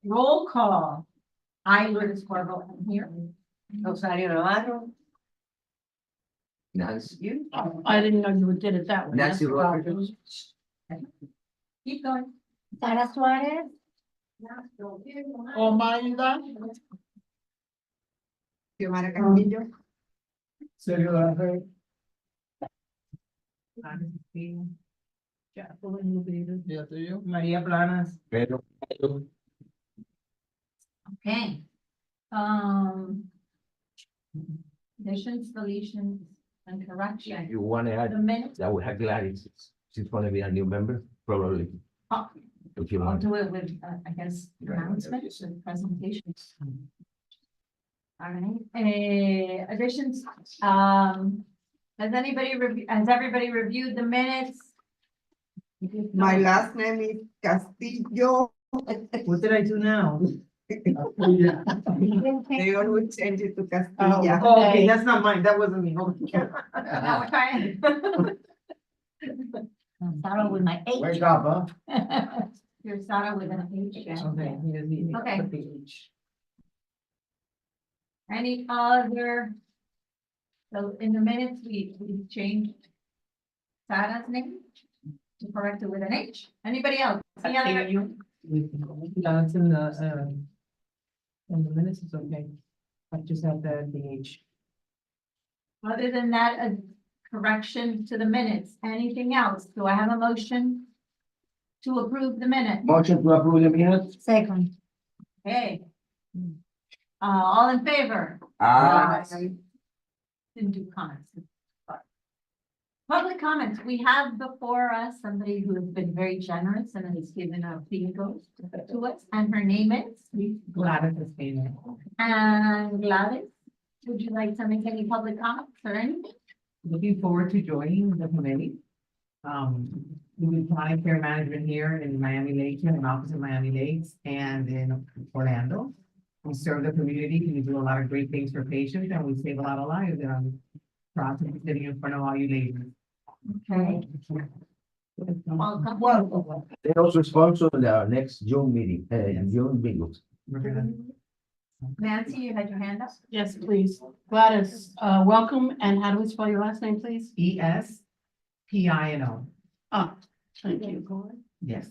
Roll call. I, Lourdes Corvo, am here. Rosario Navarro. Nancy, You? I didn't know you did it that way. Nancy That's Roberts. Keep going. Sara Suarez, Omaida. Xiomara Castillo. Sergio Lafer, Jacqueline Lubita. ya te digo. María Planas. Pedro. Okay. Additions, deletions, and corrections. You want to The add minutes, that we have Gladys, she's going to be a new member, probably. Oh. If you I'll want. do it with, I guess, announcements and presentations. All right, additions, has everybody reviewed the minutes? My last name is Castillo. What did I do now? They always change it to Castilla. Oh, Okay, that's not mine. That wasn't me. Now we're trying. Sarah with my H. Wake up, huh? You're Sarah with an H. yeah. Okay. Okay. Any other? So in the minutes, we changed Sarah's name to correct it with an H. Anybody else? Any other? That's in the minutes, it's okay. I just have the H. Other than that, a correction to the minutes, anything else? Do I have a motion to approve the minute? Motion to approve the minutes? second. Okay. All in favor? Didn't do comments. Public comments, we have before us somebody who has been very generous and has given a bingo to us, and her name is? Gladys is paying. And Gladys, would you like to make any public comments or anything? Looking forward to joining the committee. We do chronic care management here in Miami Lakes, in an office in Miami Lakes and in Orlando. We serve the community, we do a lot of great things for patients, and we save a lot of lives, and I'm proud to be sitting in front of all you ladies. Okay. Welcome. They also sponsor the next June meeting, June bingo. We're gonna- Nancy, you had your hand up? Yes, please. Gladys, welcome. And how do we spell your last name, please? ESPINO, Ah, thank you. yes.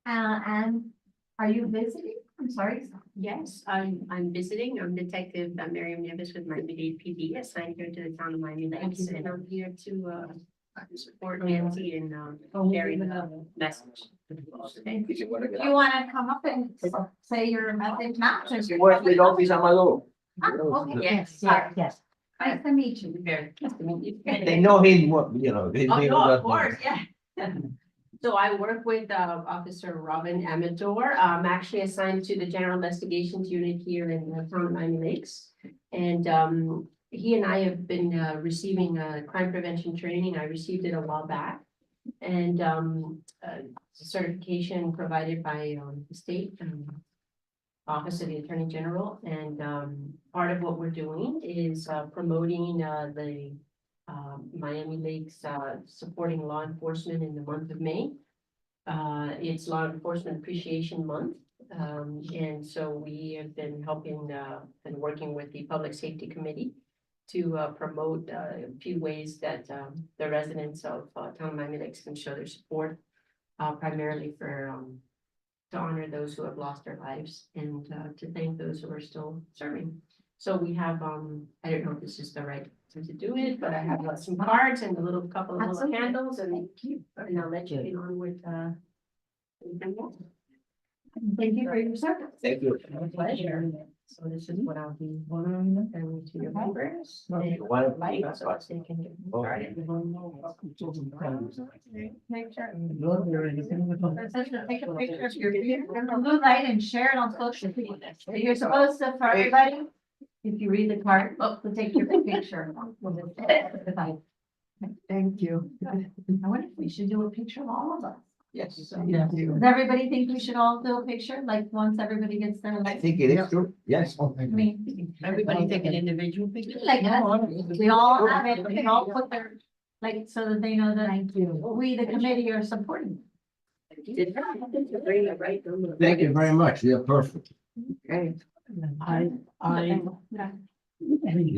And are you visiting? I'm sorry. Yes, I'm visiting. I'm Detective Miriam Nieves with Miami-Dade PD, assigned here to the town of Miami Lakes, and I'm here to support Nancy and carry the message. Okay. You want to come up and say your message now? West Office Amador. Okay. Yes, yes. Nice to meet you. Very nice to meet you. They know him, you know. they Oh, know no, that- of course, yeah. So I work with Officer Robin Amador. I'm actually assigned to the General Investigations Unit here in the town of Miami Lakes. And he and I have been receiving crime prevention training. I received it a while back. And certification provided by the state Office of the Attorney General. And part of what we're doing is promoting the Miami Lakes, supporting law enforcement in the month of May. It's Law Enforcement Appreciation Month. And so we have been helping and working with the Public Safety Committee to promote a few ways that the residents of town of Miami Lakes can show their support, primarily for to honor those who have lost their lives and to thank those who are still serving. So we have, I don't know if this is the right time to do it, but I have some cards and a couple of little Absolutely. candles, and I'll let you get on with anything else. Thank you for your service. Thank you. My pleasure. So this is what I'll be honoring and to your members. And One- light, so they can get Oh. started. Take a picture of your blue light and share it on social media. You're supposed to, for everybody, if you read the card, to take your picture. Thank you. I wonder if we should do a picture of all of us. Yes. Does everybody think we should all do a picture, like once everybody gets their, I think it is true, yes. I mean, Everybody take an individual picture? like, we all have it, we all put their, like, so that they know that we, the committee, are supporting. Thank you very much. You're perfect. I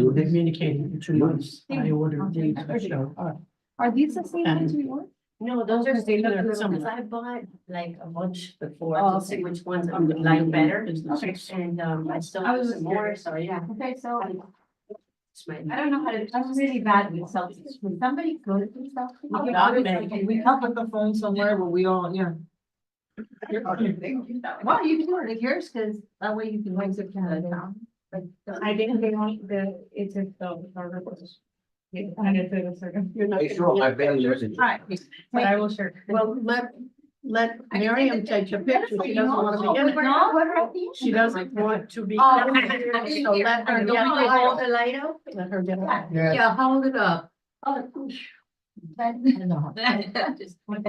communicated in 2 months. I ordered these for show. Are these the same ones we ordered? No, those are Okay, similar, they're because similar. I bought like a bunch before Oh, to see okay. which ones I would like better. Okay. And I still I have was some more, curious. so yeah. Okay, so It's my- I don't know how to, I'm really bad with selfies. Would somebody go to themselves? We come with the phone somewhere where we all, yeah. Well, you can do it with yours, because that way you can raise it to the town. I didn't get on the, it's a, You're not Make sure my belly doesn't. Alright. But I will share. Well, let Miriam take a picture. She doesn't want to be in it. No, She doesn't want to be. Oh, in it, So let her okay. get Don't it. hold the light up? Let her get it. Yeah. Yeah, hold it up. Oh,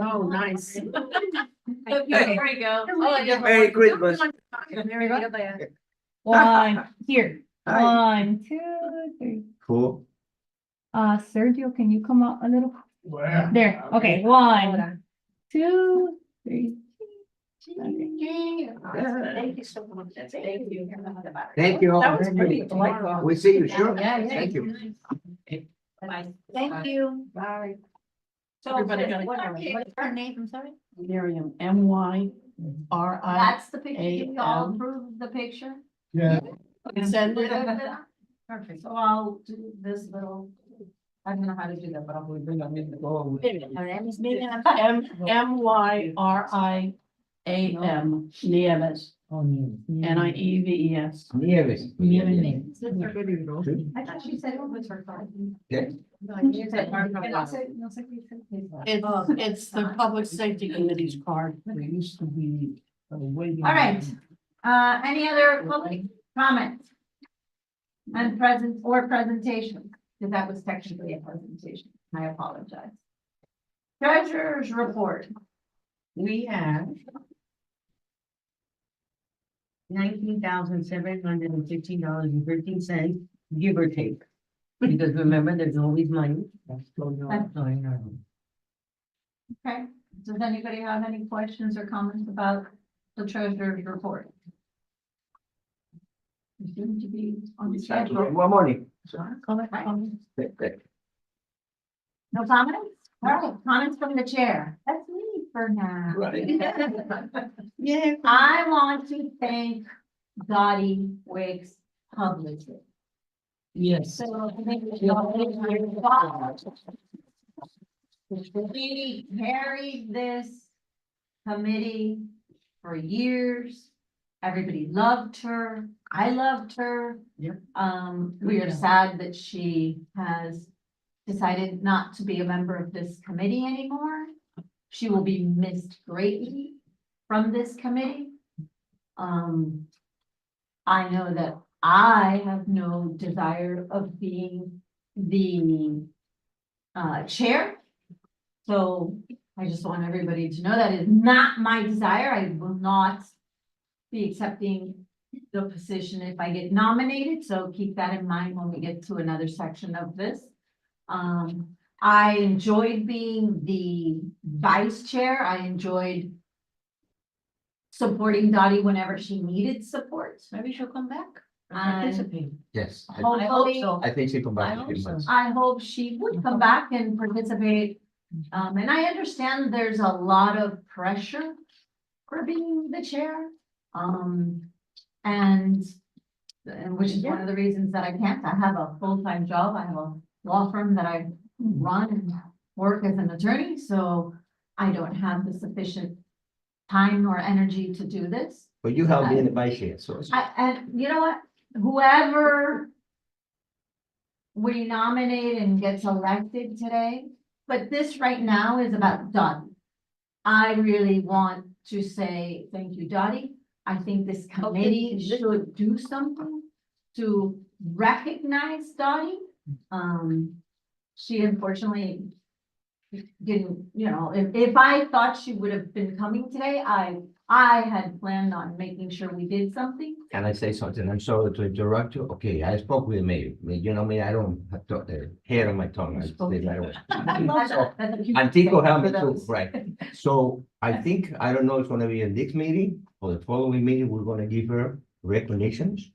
Oh, nice. Okay, here we go. Oh, yeah. Merry Christmas. There we go. One, here, Hi. 1, 2, 3. Cool. Sergio, can you come up a little? Where? There, okay, 1, 2, 3. Thank you so much. Thank you. Thank you all. That was pretty. I like that. We see you, sure. Yeah, yeah. Thank you. Bye. Thank you. Bye. So, Everybody got it. what's her name? I'm sorry? Miriam, MYRI. That's the picture. You all AM. approve the picture? Yeah. Send it. Perfect. So I'll do this little, I don't know how to do that, but I'll. MYRIAM, Nieves, NIEVES. Nieves. I thought she said it was her card. Yeah. She said her card. It's the Public Safety Committee's card. There used to be a waiting. All right, any other public comments? And presentation, because that was technically a presentation, I apologize. Treasurer's report, We have 19,715.13, give or take. Because remember, there's always money. okay, does anybody have any questions or comments about the treasurer's report? You seem to be on the schedule. One morning. No comments? All right, comments from the chair. That's me for now. Yeah. I want to thank Dottie Wicks publicly. Yes. So, she carried this committee for years. Everybody loved her. I loved her. Yeah. We are sad that she has decided not to be a member of this committee anymore. She will be missed greatly from this committee. I know that I have no desire of being the chair. So I just want everybody to know that is not my desire. I will not be accepting the position if I get nominated, so keep that in mind when we get to another section of this. I enjoyed being the vice chair. I enjoyed supporting Dottie whenever she needed support. Maybe she'll come back. And Yes. hopefully, I think she come back in a I few hope so. months. I hope she would come back and participate. And I understand there's a lot of pressure for being the chair. And which is one of the reasons that I can't. I have a full-time job. I have a law firm that I run and work as an attorney, so I don't have the sufficient time or energy to do this. But you held in the vice chair, so. And you know what? Whoever we nominate and gets elected today, but this right now is about Dottie. I really want to say thank you, Dottie. I think this committee should do something to recognize Dottie. She unfortunately didn't, if I thought she would have been coming today, I had planned on making sure we did something. Can I say something? I'm sorry to interrupt you. Okay, I spoke with the mayor. You know me, I don't have the hair on my tongue. I say right away. I love that. That's a cute And Tico thing helped me for too, those. right? So I think, I don't know, it's gonna be in this meeting or the following meeting, we're gonna give her recognitions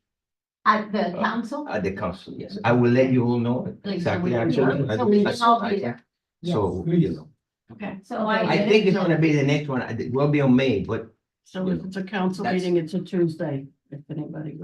At the council. at the council, yes. I will let you all know exactly, actually. So we can all be there. So, you know, Okay, so I think it's gonna be the next one. It will be on May, but So if it's a council That's- meeting, it's a Tuesday, if anybody.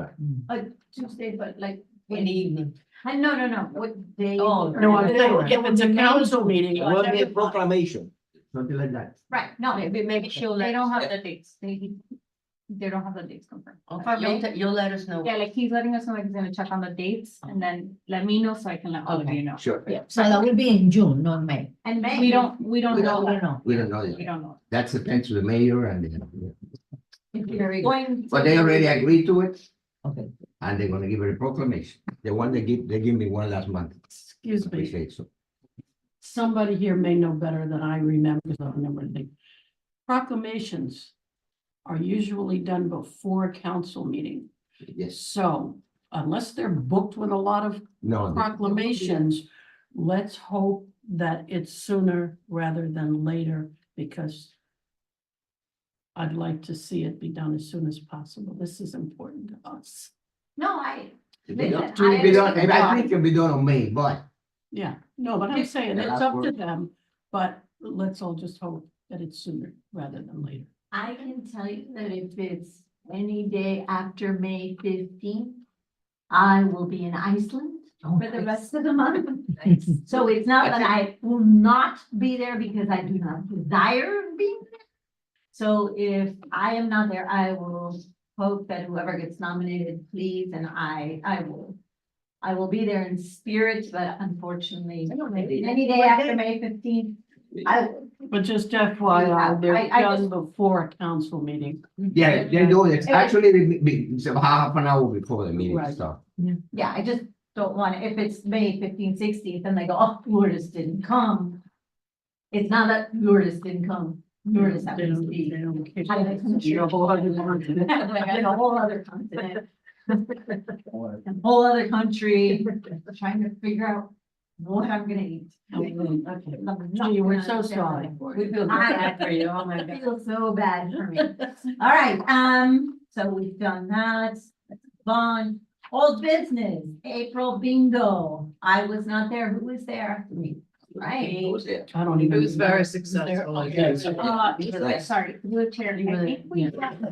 Tuesday, but like. In the evening. No, what day? Oh, No, I'm saying, if it's a council meeting. it will be a proclamation, something like that. Right, no, Maybe she'll they let. don't have the dates, they don't have the dates confirmed. Okay, you'll let us know. Yeah, like he's letting us know, like he's gonna check on the dates and then let me know so I can let all of Okay. you know. Sure, Yeah. So that will be in June, not May. And May. We don't know that. know. we don't know We yet. don't know. That's depends to the mayor and, If you're going. but they already agreed to it. Okay. And they're gonna give her a proclamation. The one they gave me one last month. Excuse me, Appreciate so. somebody here may know better than I remember, because I remember anything. Proclamations are usually done before a council meeting. Yes, So unless they're booked with a lot of no, the- proclamations, let's hope that it's sooner rather than later, because I'd like to see it be done as soon as possible. This is important to us. No, I, it be done- Listen, it be done- understand I why. think it'll be done on May, but Yeah, no, but I'm saying The it's last up to word. them, but let's all just hope that it's sooner rather than later. I can tell you that if it's any day after May 15th, I will be in Iceland for the rest of the month. So it's not that I will not be there because I do not desire being there. So if I am not there, I will hope that whoever gets nominated, please, and I will be there in spirit, but unfortunately, any day after May 15th, I, But just FYI, they're I done before a council meeting. yeah, they do it. Actually, it's about half an hour before the meeting Right. starts. yeah, I just don't want, if it's May 15th, 16th, and they go, oh, Lourdes didn't come. It's not that Lourdes didn't come, Lourdes They happens to don't- be. they don't care. out of the country. You're a whole other continent. Like a whole other continent. A whole other country, trying to figure out what I'm gonna eat. Okay. I'm not Gee, we're gonna so understand sorry. that. We feel bad for you. Oh my I God. feel so bad for me. All right, so we've done that. Let's move on. Old business, April bingo. I was not there. Who was there? Right. Who was there? I don't even. It was very remember. successful. Sorry, through the chair, You I really- think we, yeah.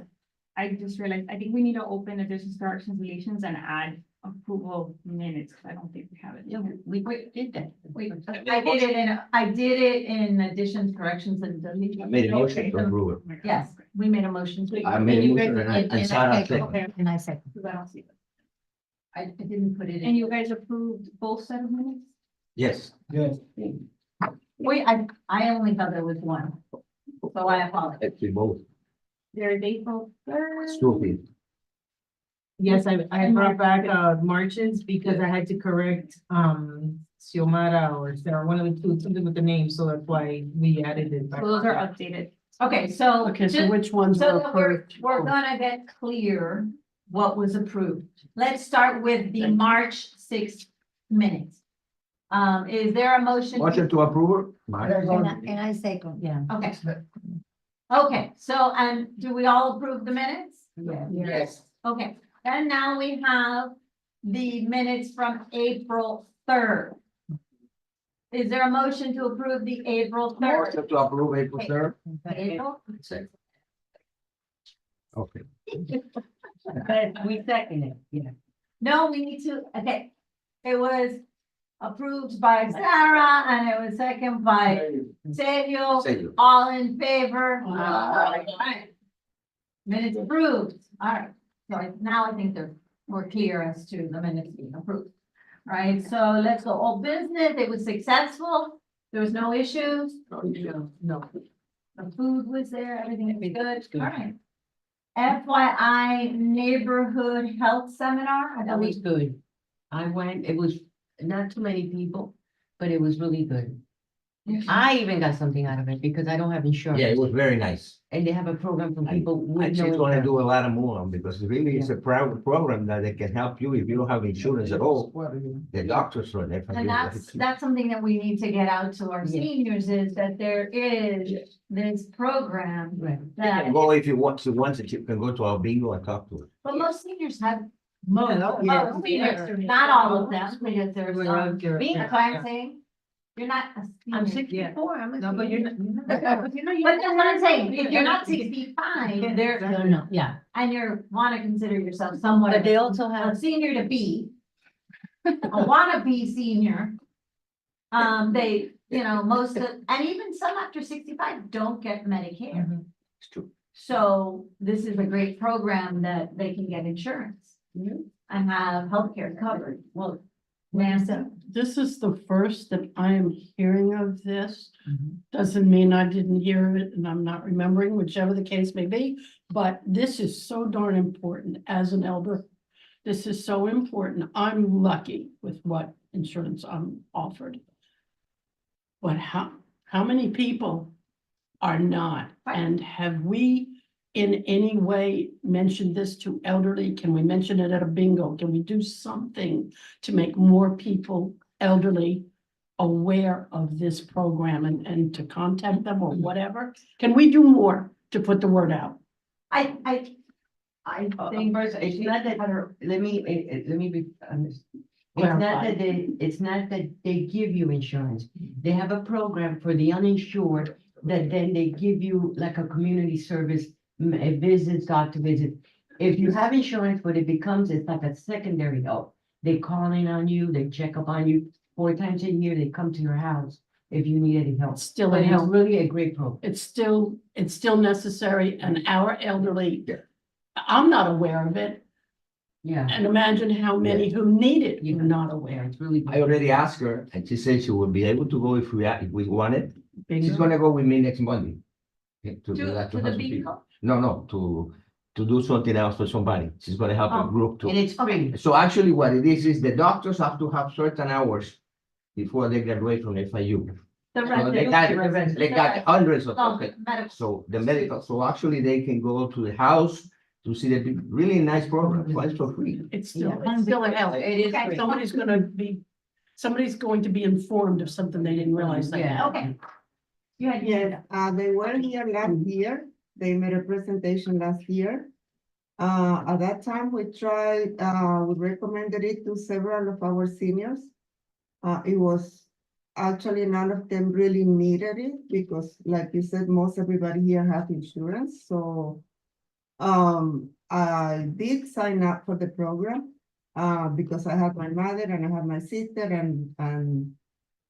I just realized, I think we need to open the business directions relations and add approval minutes, 'cause I don't think we have it. Yeah, we did that. Wait, I did it in additions, corrections, and deletions. I made a motion to approve it. Yes, we made a motion to. I made a motion and Sarah seconded. Okay, And I said, because I don't see it. I didn't put it in. And you guys approved both set of minutes? Yes. Yes. Wait, I only thought there was one. So I apologize. Actually, both. There's April 3rd. Stupid. Yes, I brought back, Marches because I had to correct, Xiomara or Sarah, one of the two, something with the name, so that's why we added it. back. So those are updated. Okay, so. Okay, so just- which ones So were that we're approved? gonna get clear what was approved. Let's start with the March 6th minutes. Is there a motion? Motion to approve? and I second, yeah. Okay. Okay, so, and do we all approve the minutes? Yes. Okay, and now we have the minutes from April 3rd. Is there a motion to approve the April 3rd? Motion to approve April 3rd? April? Second. Okay. We second it, yeah. No, we need to, okay. It was approved by Sarah and it was second by Sergio. Say you. All in favor? Aye. Minutes approved. All right. So now I think we're clear as to the minutes being approved. All right, so let's go. All business, it was successful. There was no issues. No. The food was there, everything was good. good. All right. FYI Neighborhood Health Seminar. I That was believe. good. I went, it was not too many people, but it was really good. I even got something out of it because I don't have insurance. Yeah, it was very nice. And they have a program for And people I with no just wanna insurance. do a lot of more because really it's a private program that they can help you if you don't have insurance at all. The doctors are there. And that's something that we need to get out to our Yeah. seniors is that there is this program Right. You that, can go if you want to, once you can go to our bingo and talk to us. but most seniors have. Most, Yeah. most seniors, not all of them, because there's We're some, out there, being, yeah. that's why I'm saying, you're not a I'm senior. 64, I'm a. No, but you're not. But that's what I'm saying, if you're not 65, there, No, no, yeah. and you're, wanna consider yourself somewhat But of they also a have, senior to be, a wannabe senior. They, you know, most of, and even some after 65 don't get Medicare. It's true. So this is a great program that they can get insurance and have healthcare covered. Well, Nancy, This is the first that I am hearing of this. Mhm. Doesn't mean I didn't hear of it and I'm not remembering, whichever the case may be. But this is so darn important as an elder. This is so important. I'm lucky with what insurance I'm offered. But how many people are not? Right. And have we in any way mentioned this to elderly? Can we mention it at a bingo? Can we do something to make more people elderly aware of this program and to contact them or whatever? Can we do more to put the word out? I think. First, it's not that, let me be honest. It's not Clarify. that it's not that they give you insurance. They have a program for the uninsured that then they give you like a community service, a visit, doctor visit. If you have insurance, what it becomes, it's like a secondary help. They call in on you, they check up on you 4 times a year, they come to your house if you need any help. It's still a But it's help. really a great program. It's still necessary and our elderly, I'm not aware of it. Yeah, And imagine how many who need it, you're not yeah, aware. it's really. I already asked her and she said she would be able to go if we want it. She's Bingo. gonna go with me next Monday. Okay, to do that, To to the help some people. bingo? No, to do something else for somebody. She's gonna help a Oh, group too. And it's free. So actually what it is the doctors have to have certain hours before they graduate from FIU. The So they resident. got hundreds of, Oh, okay, medical. so the medical, so actually they can go to the house to see the really nice program, so it's for free. It's Yeah. still a help. It is Okay. free. Somebody's going to be informed of something they didn't realize they had. Okay. You had. Yes, they were here last year. They made a presentation last year. At that time, we tried, we recommended it to several of our seniors. It was actually none of them really needed it because like you said, most everybody here have insurance, so. I did sign up for the program, because I have my mother and I have my sister and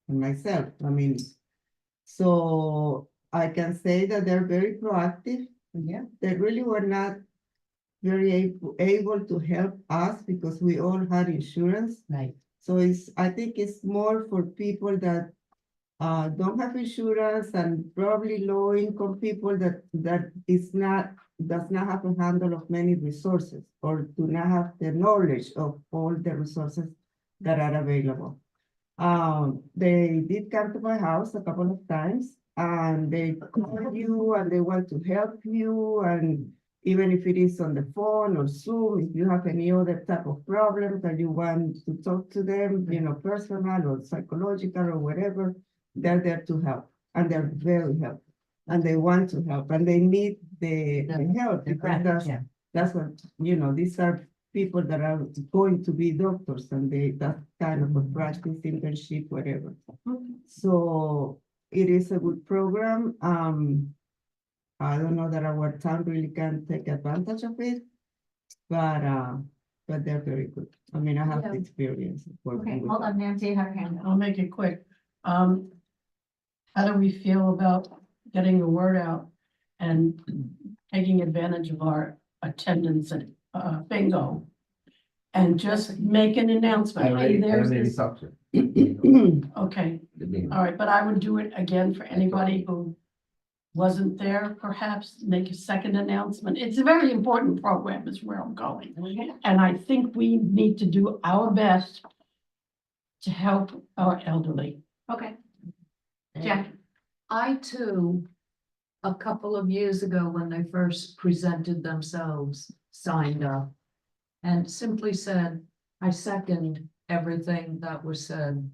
myself, I mean. So I can say that they're very proactive. Yeah. They really were not very able to help us because we all had insurance. Right. So I think it's more for people that don't have insurance and probably low income people that does not have a handle of many resources or do not have the knowledge of all the resources that are available. They did come to my house a couple of times and they call you and they want to help you, and even if it is on the phone or Zoom, if you have any other type of problem that you want to talk to them, you know, personal or psychological or whatever, they're there to help and they're very helpful and they want to help and they need the help because that's what, you know, these are people that are going to be doctors and that kind of a practice, internship, whatever. So it is a good program. I don't know that our town really can take advantage of it, but they're very good. I mean, I have the experience of working Okay, with hold them. on, Nancy, had her hand up. I'll make it quick. How do we feel about getting the word out and taking advantage of our attendance at bingo? And just make an announcement. Hey, there's this. talked to her. Okay, The bingo. all right, but I would do it again for anybody who wasn't there, perhaps make a second announcement. It's a very important program is where I'm going. And I think we need to do our best to help our elderly. Okay, Jackie, I too, a couple of years ago, when they first presented themselves, signed up. And simply said, I second everything that was said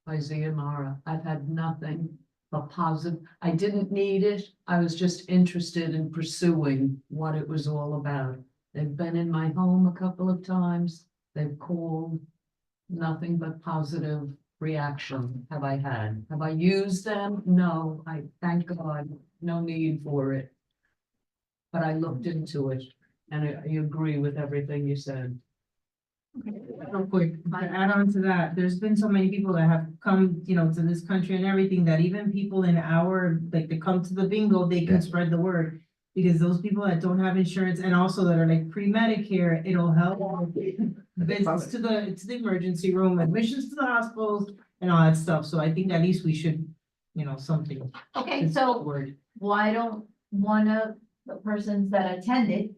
by Ziamara. I've had nothing but positive. I didn't need it. I was just interested in pursuing what it was all about. They've been in my home a couple of times. They've called. Nothing but positive reaction have I had. Have I used them? No, I thank God, no need for it. But I looked into it and I agree with everything you said. Real quick, to add on to that, there's been so many people that have come, you know, to this country and everything, that even people in our, like, to come to the bingo, they can Yeah. spread the word. Because those people that don't have insurance and also that are like pre-Medicare, it'll help visits to the emergency room, admissions to the hospitals and all that stuff. So I think at least we should, you know, something. okay, to spread the so word. why don't one of the persons that attended,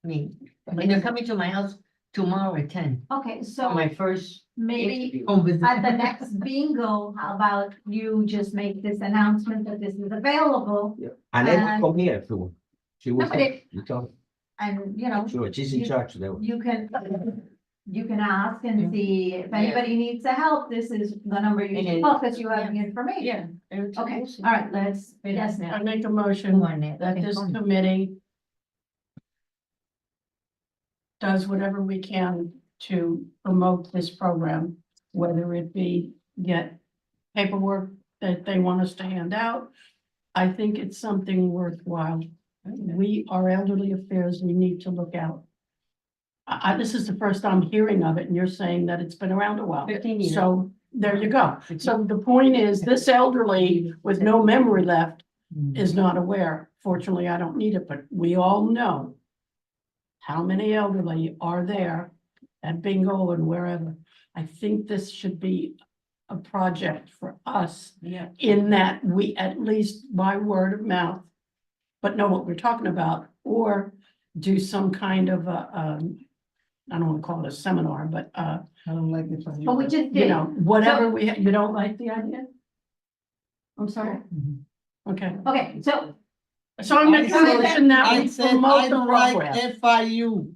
Me, and they're coming to my house tomorrow at 10, okay, for so my first maybe interview. Home visit. at the next bingo, how about you just make this announcement that this is available? And then And- come here too. She will, No, but it- you tell, And, you know, sure, she's in you- charge there. you can ask and see if anybody needs the help, this is the number you And should then- call, because you have the information. Okay, all right, let's, yes, now. I make a motion that this committee does whatever we can to promote this program, whether it be get paperwork that they want us to hand out. I think it's something worthwhile. We are elderly affairs, we need to look out. This is the first I'm hearing of it, and you're saying that it's been around a while. 15 years. So there you go. So the point is, this elderly with no memory left is not aware. Fortunately, I don't need it, but we all know how many elderly are there at bingo and wherever. I think this should be a project for us in that we, at least by word of mouth, but know what we're talking about, or do some kind of a, I don't want to call it a seminar, but, I don't like it. But we just you did, know, whatever you don't like the idea? I'm sorry. Okay, okay, so, so I'm making a motion that I we said, promote I the don't like program. FIU.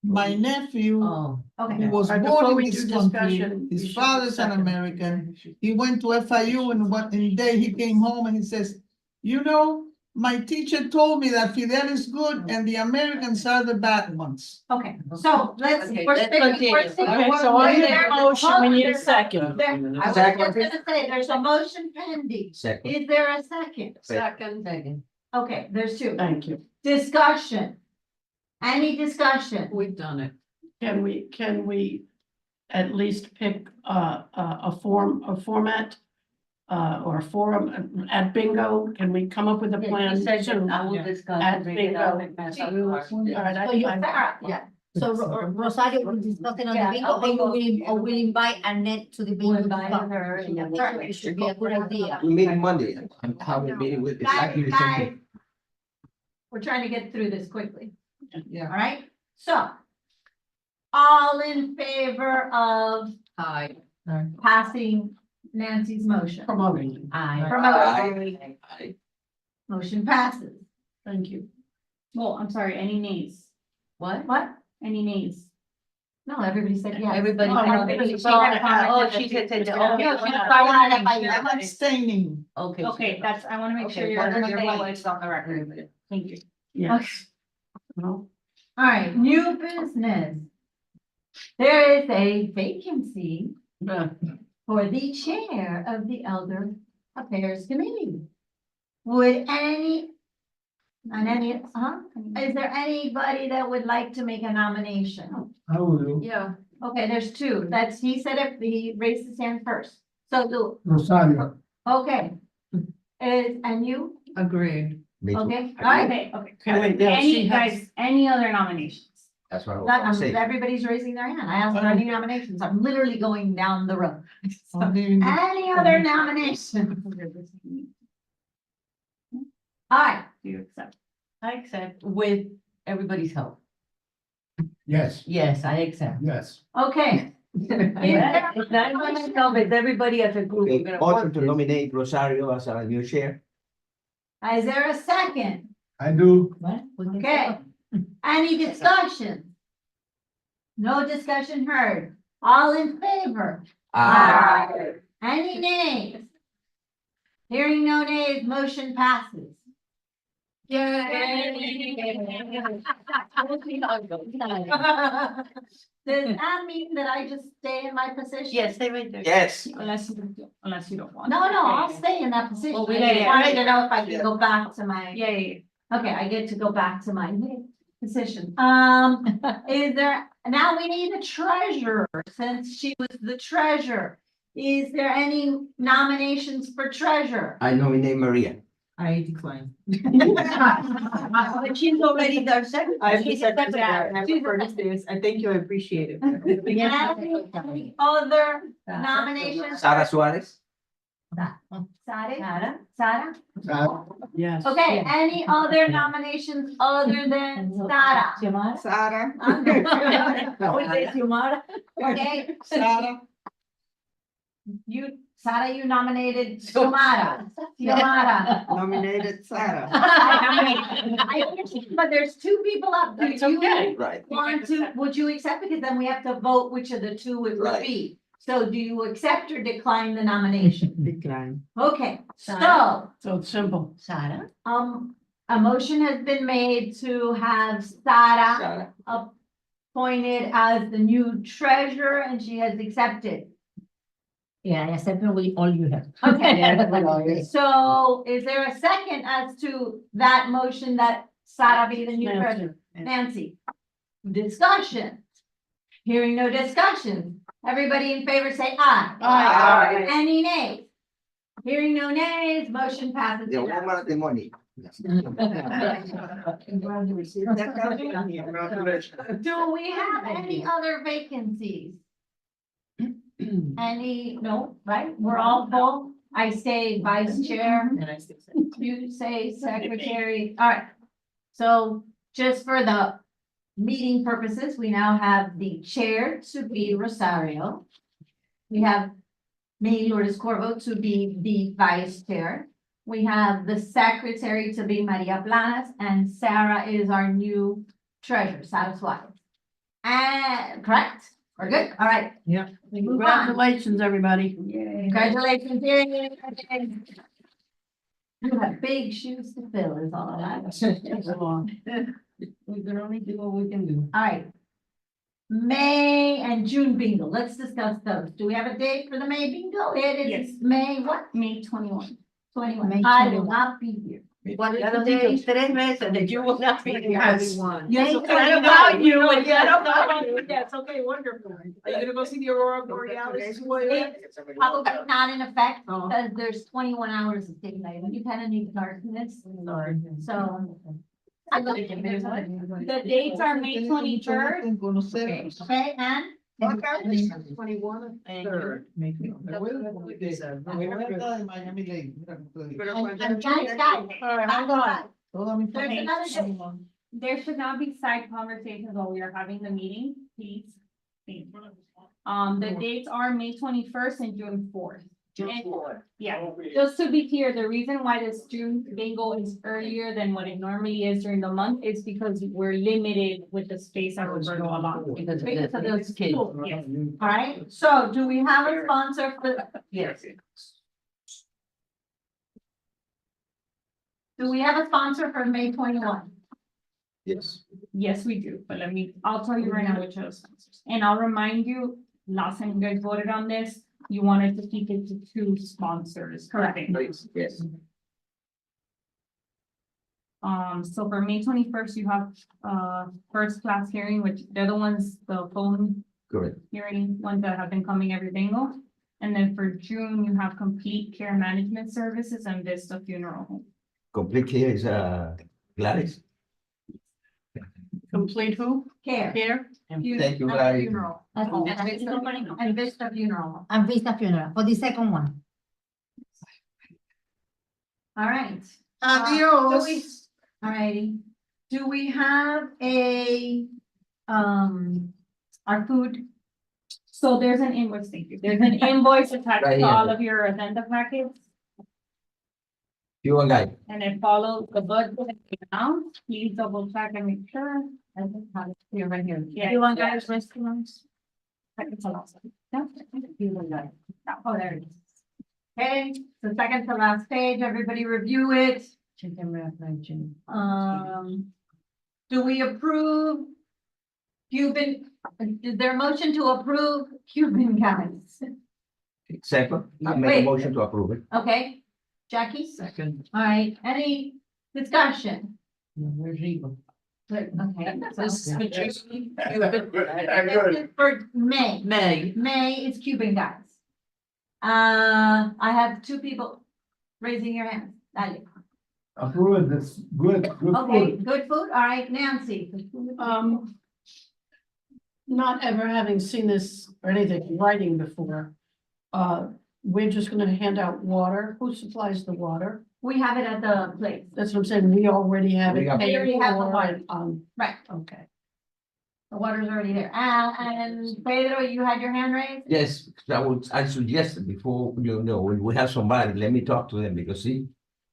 My nephew, Oh, he okay, was All right, before born in we this do country, discussion, we his should father's an second. American. He went to FIU and one day he came home and he says, you know, my teacher told me that Fidel is good and the Americans are the bad ones. okay, so let's, Okay, we're let's sticking, we're continue. sticking. Okay, so on There- the motion, we need a second. There, I was just Second. gonna say, there's a motion pending, Second. is there a second? second. Okay, there's two, Thank you. discussion. Any discussion? We've done it. Can we at least pick a format? Or a forum at bingo? Can we come up with a plan? soon? I will Yeah. discuss. At and bring it bingo. up. All right, So you, I- Yeah. so Rosario will discuss it on Yeah, the bingo, or you bingo. will, or will invite Annette to the bingo? We'll invite to come? her and then we Sure, can- it should be a good idea. We meet Monday. I'm having a meeting with exactly the same Guys, thing. we're trying to get through this quickly, all Yeah. right? So, all in favor of Aye. passing Nancy's motion? Promoting. Promoting. Aye. Motion passes. Thank you. Well, I'm sorry, any nays? What? Any nays? No, everybody said yes. Everybody- Oh, everybody- she had a comment Oh, that she said, was oh, gonna- yeah, she yeah. started out by you. I'm abstaining. Okay. Okay, that's, I wanna make sure Okay, you're one of you're the right. points on the record. Thank you. Yes. No, All right, new business. There is a vacancy for the chair of the Elder Affairs Committee. Would is there anybody that would like to make a nomination? I will. Yeah. Okay, there's two. That's, he said it, he raised his hand first. So do, Rosario. okay. And you? Agreed. Me too. Okay, all right. Okay. okay, wait, now she Any, has, guys, any other nominations? That's what I was That, gonna say. everybody's raising their hand. I asked for any nominations. I'm literally going down the road. So, I'm leaving the- any other nomination? All right, Do you accept? I accept with everybody's help. Yes, Yes, I accept. yes. okay. It's not by myself, it's everybody as a group. Okay, We're gonna motion work to this. nominate Rosario as our new chair. Is there a second? I do. Okay, any discussion? No discussion heard. All in favor? Any nays? Hearing no nays, motion passes. Does that mean that I just stay in my position? Yes, stay right there. Yes. Unless you don't want. No, I'll stay in that position. Well, we- I just yeah, wanted yeah. to know if I can go back to my, Yeah, yeah, okay, I get to go back to my position. Is there, now we need a treasurer, since she was the treasurer. Is there any nominations for treasurer? I nominate Maria. I decline. But she's already their secretary. I'm the She's a secretary. secretary. I prefer to stay. I thank you, I appreciate it. Any other nominations? Sara Suarez. Sarah? Sarah? Yes. Okay, any other nominations other than Sarah? Sarah, Okay, Sarah. Sarah, you nominated Xiomara. Xiomara. nominated Sarah. I understand, but there's two people up. Do That's you okay. Right. want to, would you accept? Because then we have to vote which of the two it would Right. be. So do you accept or decline the nomination? Decline. Okay, so, So it's simple. Sarah? a motion has been made to have Sarah Sara. appointed as the new treasurer, and she has accepted. Yeah, I said we all you have. Okay, so is there a second as to that motion that Sarah be the new Nancy. treasurer? Nancy? Discussion. Hearing no discussion. Everybody in favor say aye. Aye. Any nays? Hearing no nays, motion passes. The woman of the money. Do we have any other vacancies? Any, no, right? We're all full. I say vice chair, And I still say. you say secretary. All right. So just for the meeting purposes, we now have the chair to be Rosario. We have me, Lourdes Corvo, to be the vice chair. We have the secretary to be Maria Planas, and Sarah is our new treasurer, Sarah Suarez. And, correct? We're good? All right. Yeah. Move on. Congratulations, everybody. Congratulations. Yay. You have big shoes to fill is all that. We can only do what we can do. All right. May and June bingo. Let's discuss those. Do we have a date for the May bingo? It Yes. is May what? May 21. 21. May I will 21. not be here. What other day, 3 meses that you will not be here. Yes. Yes, It's not about you, it's not about you. Yes, okay, wonderful. Are you gonna go see the Aurora Borealis? Probably not in effect Oh. because there's 21 hours of daylight and you kind of need darkness. So. The dates are May 23rd. Okay, and? 21 and 3rd. Miami Lake. And guys, Hold on. there's another day. There should not be side conversations while we are having the meeting, please. Thank you. The dates are May 21st and June 4th. Yeah, just to be clear, the reason why this June bingo is earlier than what it normally is during the month is because we're limited with the space that Roberto allotted. Because of Because of the those kids. Yes. All right, so do we have a sponsor for, Yes. do we have a sponsor for May 21? Yes. Yes, we do, but I'll tell you right now which are the sponsors. And I'll remind you, last time you guys voted on this, you wanted to keep it to 2 sponsors, correct? Yes. So for May 21st, you have, first class hearing, which they're the ones, the phone Correct. hearing ones that have been coming every bingo. And then for June, you have complete care management services and Vista Funeral Home. Complete here is Gladys. Complete who? Care. Here? Thank you, And Gladys. funeral. That's And it. Vista Funeral. And Vista Funeral for the second one. All right. Adios. All righty. Do we have a, our food So there's an invoice, thank you. There's an invoice attached Right to here. all of your addenda packets. You and I, And it follows the budget now. Please double check and make sure. I think how it's here, right here. Yeah. You want guys restaurants? It's a lot. You and I. Oh, there it is. Okay, so second to last page, everybody review it. Chicken wrap, Jim. Do we approve Cuban, is there a motion to approve Cuban guys? second, I make a Wait. motion to approve it. Okay, Jackie? Second. All right, any discussion? Where's Reba? Good, okay. This is so- for June. This is for May. May is Cuban guys. I have two people raising your hands. Dale. Approve it, that's good, Okay, good food, all right, Nancy. Not ever having seen this or anything in writing before. We're just gonna hand out water. Who supplies the water? We have it at the place. That's what I'm saying. We already have We it. got- paid We already have the for, water. Right, Okay. the water's already there. And Pedro, you had your hand raised? Yes, I suggested before, when we have somebody, let me talk to them, because see,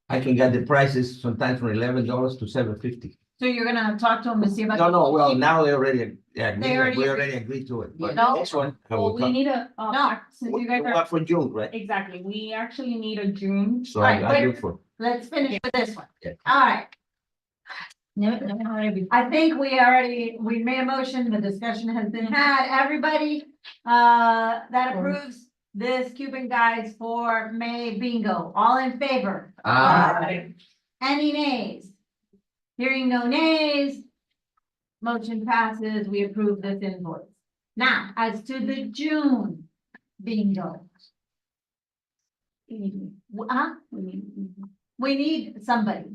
I can get the prices sometimes from $11 to $7.50. So you're gonna talk to him to see about. No, well, now they already, They already we agreed. already agreed to it, but No. next one, I Well, will we talk. need a, No, since you guys are, What for June, right? exactly, we actually need a June. So Right, I do wait. for, Let's finish with this one. Yeah. All right, Never heard it I think we made a motion, the discussion has been had. Everybody, that approves this Cuban guys for May bingo, all in favor? Any nays? Hearing no nays. Motion passes, we approve this invoice. Now, as to the June bingo. We need somebody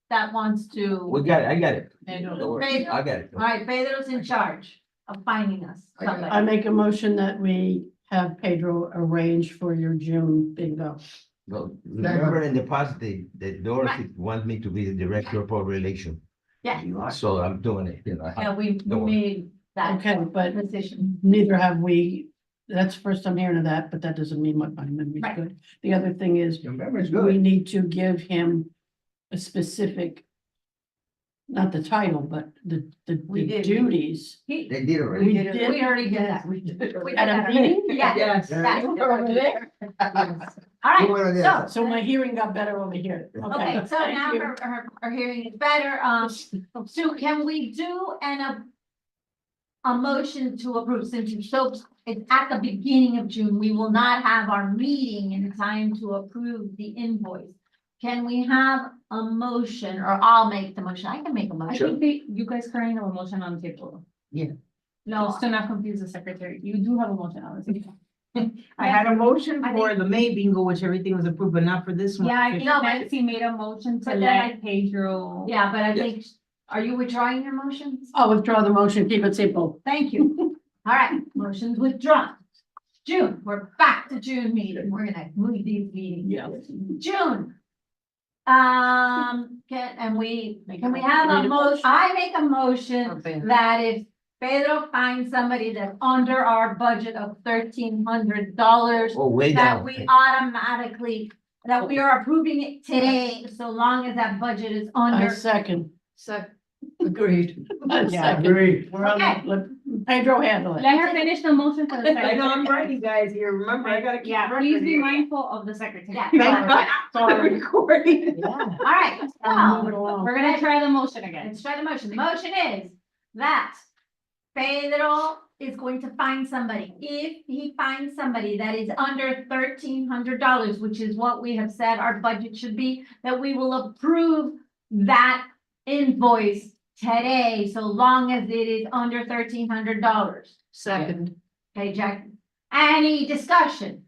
that wants to. we got it, I got it. Pedro. I got it. All right, Pedro's in charge of finding us I got it. somebody. I make a motion that we have Pedro arrange for your June bingo. No, remember in the past, the Dorothy wants me to be the director of public relation, Yeah, so I'm doing it, I yeah, have- we Don't worry. made that Okay, but decision. neither have we. That's the first I'm hearing of that, but that doesn't mean my memory's Right. good. The other thing is, Your memory's we good. need to give him a specific, not the title, but the We did. duties. He, They did already. We we did. already did that. We did At a that. meeting? Yeah. Yes. Yeah. You were over there? All right, so, So my hearing got better over here. okay, so thank now you. her hearing is better. So can we do a motion to approve, since it's so, it's at the beginning of June, we will not have our meeting in time to approve the invoice. Can we have a motion, or I'll make the motion, I can make a I motion. think you guys currently have a motion on the table. No, Just to not confuse the secretary, you do have a motion on the table. I had a motion I for the May bingo, which everything was approved, but not for this one. Yeah, I think No, but- Nancy made a motion to But then I- let Pedro. yeah, but I think, are you withdrawing your motions? I'll withdraw the motion, keep it simple. Thank you. All right, motion's withdrawn. June, we're back to June meeting. We're gonna move these meetings. Yeah. June. Can we have a motion? I make a motion that if Pedro finds somebody that's under our budget of $1,300, Oh, way that down. we automatically, that we are approving it today, so long as that budget is I under. second. Agreed. I Yeah. second. Agree. We're on, Okay. let Pedro handle it. Let her finish the motion for the I secretary. know, I'm writing, guys, here, remember, I gotta keep. Yeah, record please be here. mindful of the secretary. Yeah. Thank God for recording. All right, I'll so move it along. We're gonna try the motion again. let's try the motion. The motion is that Pedro is going to find somebody. If he finds somebody that is under $1,300, which is what we have said our budget should be, that we will approve that invoice today, so long as it is under $1,300. Second. Okay, Jack, any discussion?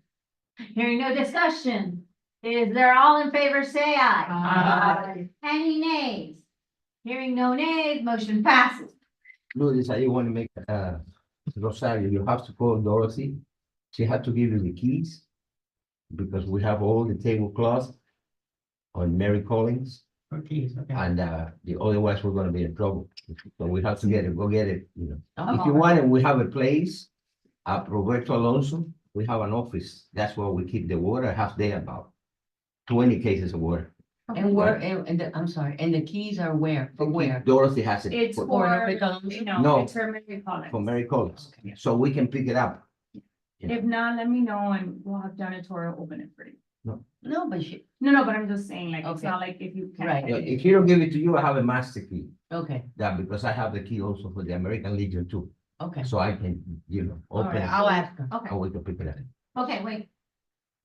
Hearing no discussion, is there all in favor, say aye. Any nays? Hearing no nays, motion passes. Louis, I want to make, Rosario, you have to call Dorothy. She had to give you the keys. Because we have all the tablecloths on Mary Collins, Okay, okay. and, otherwise we're gonna be in trouble. So we have to get it, go get it, Oh. If you want it, we have a place. At Roberto Alonso, we have an office. That's where we keep the water half day about 20 cases of water. And where, I'm sorry, and the keys are where, for where? Dorothy has it. It's for- for, No. no, it's for Mary Collins. For Mary Collins, so we can pick it up. If not, let me know and we'll have janitorial open it for you. No, but she, No, but I'm just saying, like, it's Okay. not like if you can't. Right. Yeah, if he don't give it to you, I have a master key. okay, Yeah, because I have the key also for the American Legion too, okay. so I can, All open right, it, I'll ask her. Okay, and we can pick it up. okay, wait.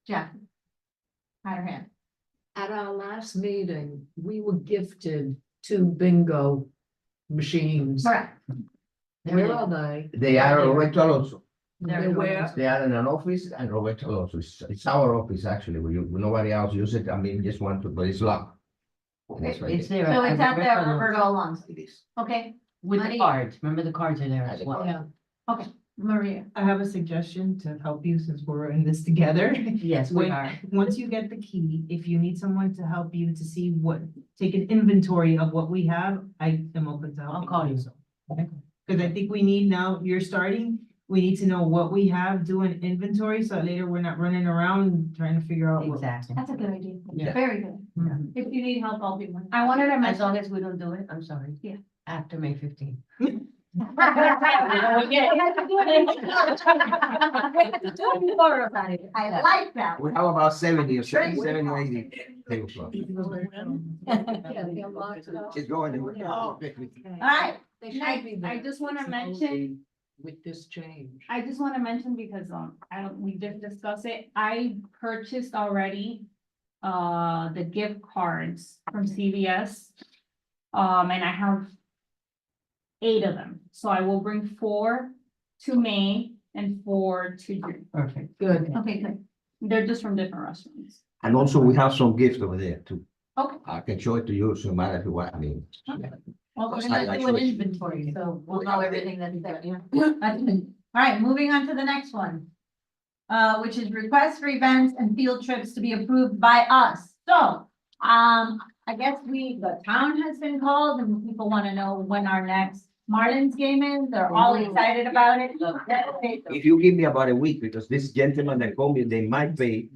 Jack. Higher hand. At our last meeting, we were gifted 2 bingo machines. Correct. Where are they? They are Roberto Alonso. They're where? They are in an office and Roberto Alonso. It's our office actually. Nobody else use it. I mean, just want to, but it's locked. And it's right It's there. there. So it's out there, Roberto Roberto Alonso. It is. Okay, With the Maria. cards, remember the cards are there as well. Yeah. Maria. I have a suggestion to help you since we're in this together. Yes, we When, are. once you get the key, if you need someone to help you to see take an inventory of what we have, I am open to helping. I'll call you. Cause I think we need now, you're starting, we need to know what we have, do an inventory, so later we're not running around trying to figure out. what- Exactly. That's a good idea. Yeah. Very good. Mhm. If you need help, I'll be one. I wanted to As long mention, as we don't do it, I'm sorry. Yeah. After May 15th. I like that. We have about 70 or 80 tablecloths. It's going. All right, I just wanna mention, With this change. I just wanna mention because, we did discuss it, I purchased already the gift cards from CVS. And I have 8 of them, so I will bring 4 to May and 4 to June. Perfect. Good. okay, good. They're just from different restaurants. And also we have some gifts over there too. Okay. I can show it to you, so matter if you want, I mean. Well, we're I gonna like do an choice. inventory, so we'll know everything that's there, yeah. That's good. All right, moving on to the next one. Which is requests for events and field trips to be approved by us. So, I guess the town has been called and people wanna know when our next Marlins game is. They're all excited about it. If you give me about a week, because this gentleman that called me, they might pay.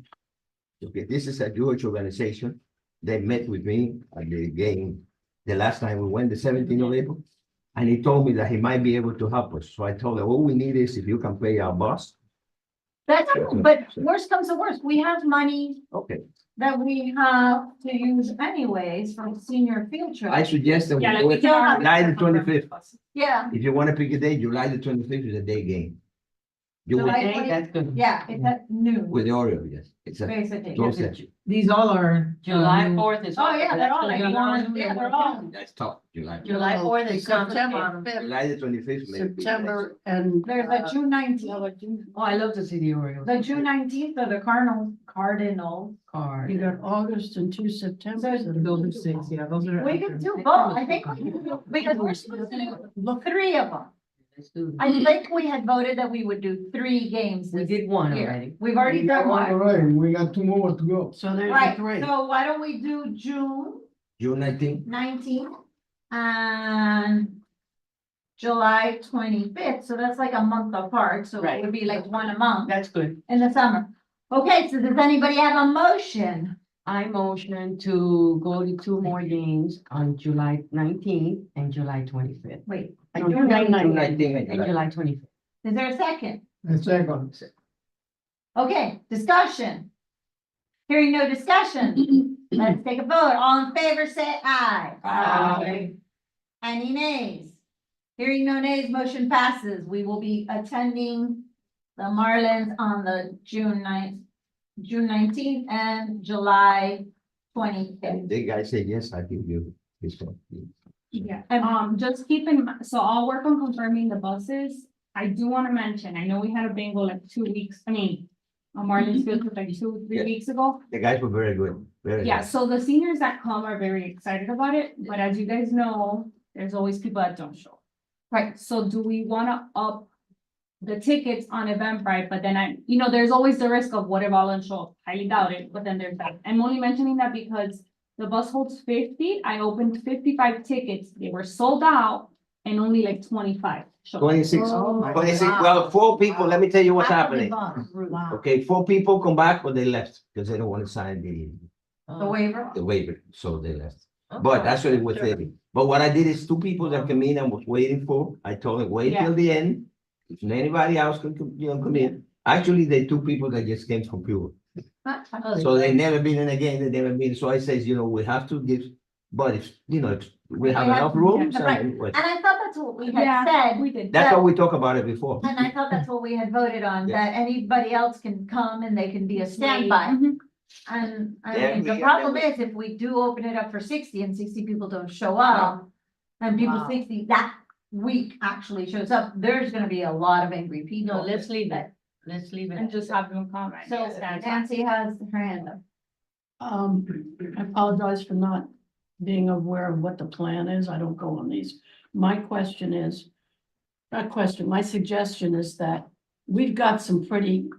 Okay, this is a Jewish organization. They met with me at the game, the last time we went, the 17th of April. And he told me that he might be able to help us. So I told him, all we need is if you can pay our bus. That's, but worst comes to worst, we have money Okay, that we have to use anyways from senior field trip. I suggest that we Yeah, like do we it can have- July the 25th. Yeah, If you want to pick a day, July the 25th is a day game. You will, July- Okay, that's good. yeah, it's at noon, with the Oreo, yes. It's a basically. close session. These all are. July 4th is. Oh, yeah, they're all like, yeah, they're all. That's tough, July. July 4th is September complicated. July the 25th. maybe. September and. There's a June 19th. Oh, I love to see the Orioles. The June 19th are the Cardinals. Card. You got August and 2 September. Those are 6, yeah, those are. We can do both, I think, we can do, because we're supposed to do 3 of them. Let's do I think we had voted that we would do 3 games We this did one year. already. We've already done one. Alright, we got 2 more to go. So there's Right, the 3. so why don't we do June June 19th. 19th and July 25th, so that's like a month apart, so it Right. would be like one a month That's good. in the summer. Okay, so does anybody have a motion? I motion to go to 2 more games on July 19th and July 25th. Wait, No, June 19th and And July. July 25th. is there a second? A second. Okay, discussion. Hearing no discussion, let's take a vote. All in favor, say aye. Aye. Any nays? Hearing no nays, motion passes. We will be attending the Marlins on the June 19th and July 25th. The guy said, yes, I give you this one. Yeah, just keep in mind, so I'll work on confirming the buses. I do wanna mention, I know we had a bingo like 2 weeks, a Marlins field trip like 2, 3 Yeah. weeks ago. The guys were very good, very Yeah, good. so the seniors that come are very excited about it, but as you guys know, there's always people that don't show. Right, so do we wanna up the tickets on Eventbrite, but then there's always the risk of what if all don't show up? Highly doubt it, but then there's that. I'm only mentioning that because the bus holds 50, I opened 55 tickets, they were sold out. and only like 25 showed up. 26, Oh, 26, wow. well, 4 people, let me tell you what's Half of the happening. bus. Wow. Okay, 4 people come back, but they left, because they don't want to sign The waiver? the waiver, so they left. But actually with it, but what I did is 2 people that come in and was waiting for, I told them, wait till the end. If anybody else can, come in. Actually, the 2 people that just came from Cuba. So they never been in again, they never been, so I says, we have to give, but if, if we have enough rooms. Right. and And I thought that's what we Yeah, had said, we did. That's what we talked about it before. and I thought that's what we had voted on, Yes. that anybody else can come and they can be a standby. Mhm. And I Yeah, mean, the we- problem is if we do open it up for 60 and 60 people don't show up. And people Wow. 60 that week actually shows up, there's gonna be a lot of angry people. No, let's leave it. Let's leave And it. just have them comment. So Yes, that's fine. Nancy has her hand up. I apologize for not being aware of what the plan is. I don't go on these. My question is, not question, my suggestion is that we've got some pretty,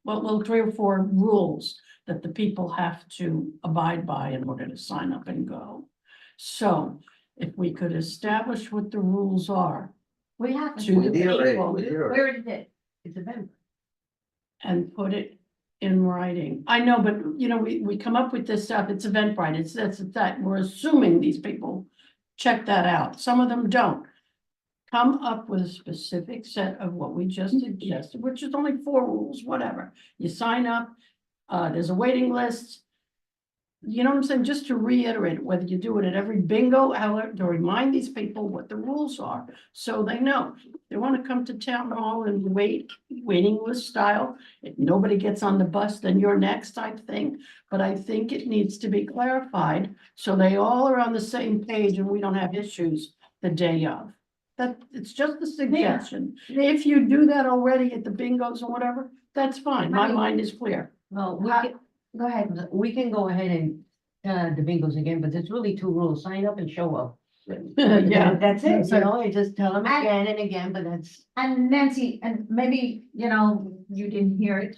well, 3 or 4 rules that the people have to abide by in order to sign up and go. So if we could establish what the rules are We have to to. We the did already, people we did We already. already did. It's a vendor. and put it in writing. I know, but we come up with this stuff, it's Eventbrite, it's this, it's that, we're assuming these people check that out, some of them don't. Come up with a specific set of what we just suggested, which is only 4 rules, whatever. You sign up, there's a waiting list. You know what I'm saying? Just to reiterate, whether you do it at every bingo, however, to remind these people what the rules are, so they know. They want to come to town hall and waiting list style. If nobody gets on the bus, then you're next type thing. But I think it needs to be clarified, so they all are on the same page and we don't have issues the day of. That, it's just a suggestion. If you do that already at the bingos or whatever, that's fine. My mind is clear. Well, Go ahead. we can go ahead and, the bingos again, but there's really 2 rules, sign up and show up. Yeah. That's it, That's it. you just tell them again and again, but that's. And Nancy, and maybe, you didn't hear it,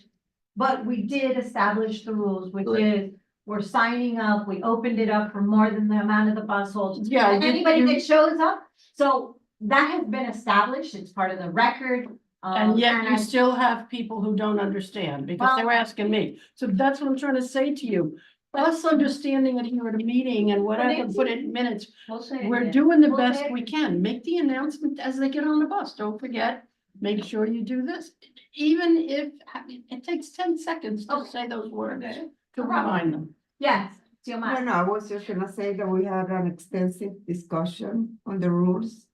but we did establish the rules, which is we're signing up, we opened it up for more than the amount of the bus holds. Yeah. And anybody that shows up, so that has been established, it's part of the record. And yet you I- still have people who don't understand because they were asking me. So that's what I'm trying to say to you. Us understanding it here at a meeting and whatever, put it in minutes. We'll say it We're again. doing the We'll say best it we can. Make the announcement as they get on the bus. Don't forget, make sure you do this. Even if it takes 10 seconds to say those words to remind them. Yes, No, I was just gonna say that we had an extensive discussion on the rules.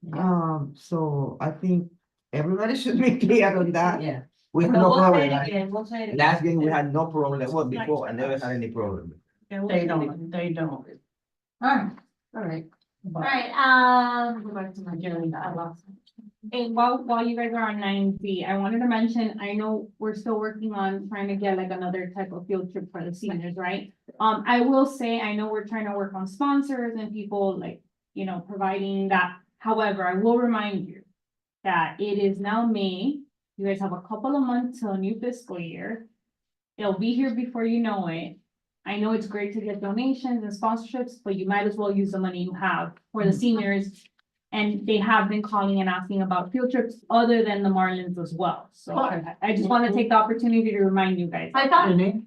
So I think everybody should be clear on that. Yeah. We had But no we'll say problem. it Like, again, we'll say it again. last game, we had no problem. Well, before, I never had any problem. They don't. alright, Alright. alright, go back to my agenda, I lost it. And while you guys are on 9B, I wanted to mention, I know we're still working on trying to get like another type of field trip for the seniors, right? I will say, I know we're trying to work on sponsors and people like, providing that. However, I will remind you that it is now May. You guys have a couple of months till a new fiscal year. It'll be here before you know it. I know it's great to get donations and sponsorships, but you might as well use the money you have for the seniors. And they have been calling and asking about field trips other than the Marlins as well. So I just want to take the opportunity to remind you guys. I thought, No.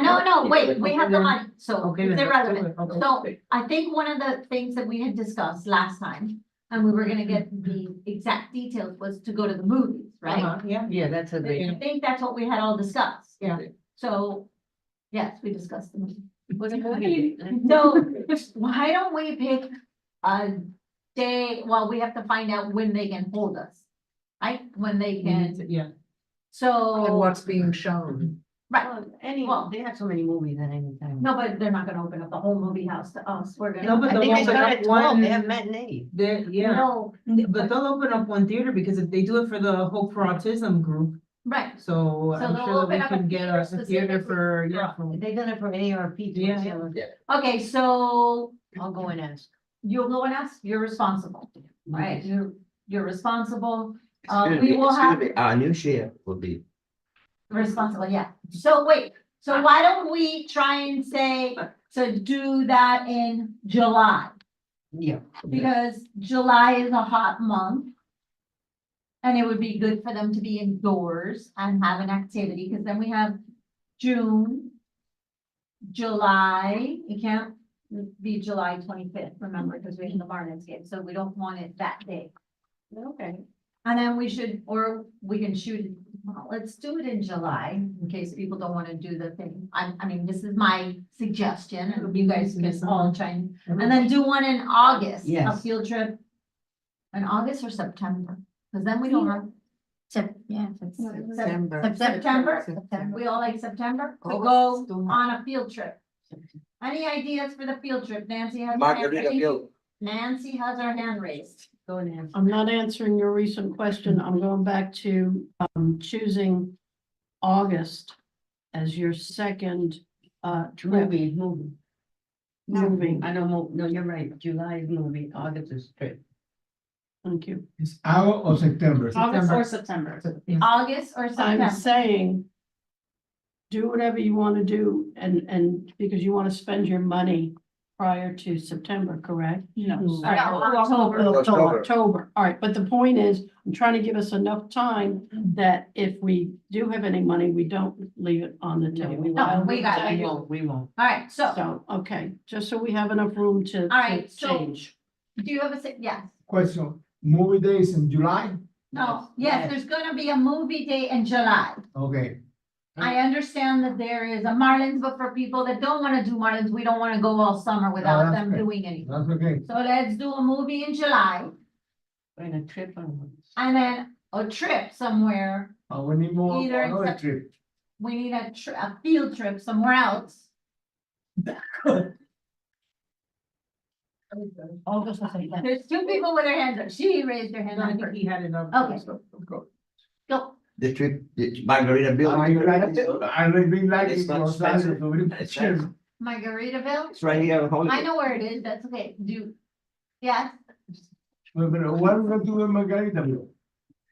no, wait, we have the money, so Okay, it's then. irrelevant. Okay. So I think one of the things that we had discussed last time, and we were gonna get the exact details, was to go to the movies, right? Yeah, that's a I great. think that's what we had all discussed. Yeah. So, yes, we discussed the movie. What a movie. So, why don't we pick a day, well, we have to find out when they can hold us, right? When they can, Yeah. And so, what's being shown. right, Well, they have so many movies at any time. no, but they're not gonna open up the whole movie house to us, we're No, gonna. but I they'll think they open start up at 12, one, they have matinee. No, but they'll open up one theater because if they do it for the Hope for Autism group, right, so I'm they'll sure that open we up a can get theater a theater specifically for, for us. for. They done it for ARP. too, Yeah, so okay, so I'll go and ask. you'll go and ask, you're responsible, right? You're responsible, Excuse we me, will have. excuse me, our new share will be, Responsible, yeah. So wait, so why don't we try and say to do that in July? Yeah. because July is a hot month. And it would be good for them to be indoors and have an activity, because then we have June, July, it can't be July 25th, remember, because we're in the Marlins game, so we don't want it that day. Okay. And then we should, or we can shoot it, well, let's do it in July, in case people don't want to do the thing. I mean, this is my suggestion, and you guys can all chime, and then do one in August, a Yes. field trip. In August or September, because then we don't have. Yeah. September, we all like September, to August go is too on a field trip. Any ideas for the field trip? Nancy has. her hand raised. Nancy has her hand raised. Go ahead. I'm not answering your recent question. I'm going back to, choosing August as your second, trip. Movie. Moving. I know, no, you're right. July is movie, August is trip. Thank you. It's August or September? August or September. August or I'm September? saying, do whatever you want to do and because you want to spend your money prior to September, correct? No. All right, October. All right, but the point is, I'm trying to give us enough time that if we do have any money, we don't leave it on the table. No, we got it. We won't. All right, so, So, okay, just so we have enough room to All right, to so- change. do you have a, yes, Question, movie days in July? no, yes, there's gonna be a movie day in July. Okay, I understand that there is a Marlins, but for people that don't wanna do Marlins, we don't wanna go all summer without that's them okay. doing anything. that's okay. So let's do a movie in July, In a trip on. and then a trip somewhere. We need more, Either in another Sep- trip. We need a field trip somewhere else. August or September. There's two people with their hands up. She raised her hand I up think first. he had it up. Okay. so, go. Go. The trip, the Margaritaville. I really like It's it. not expensive. It's nice. Margaritaville. It's right here on I Hollywood. know where it is. That's okay. Yes, But what we gonna do in Margaritaville?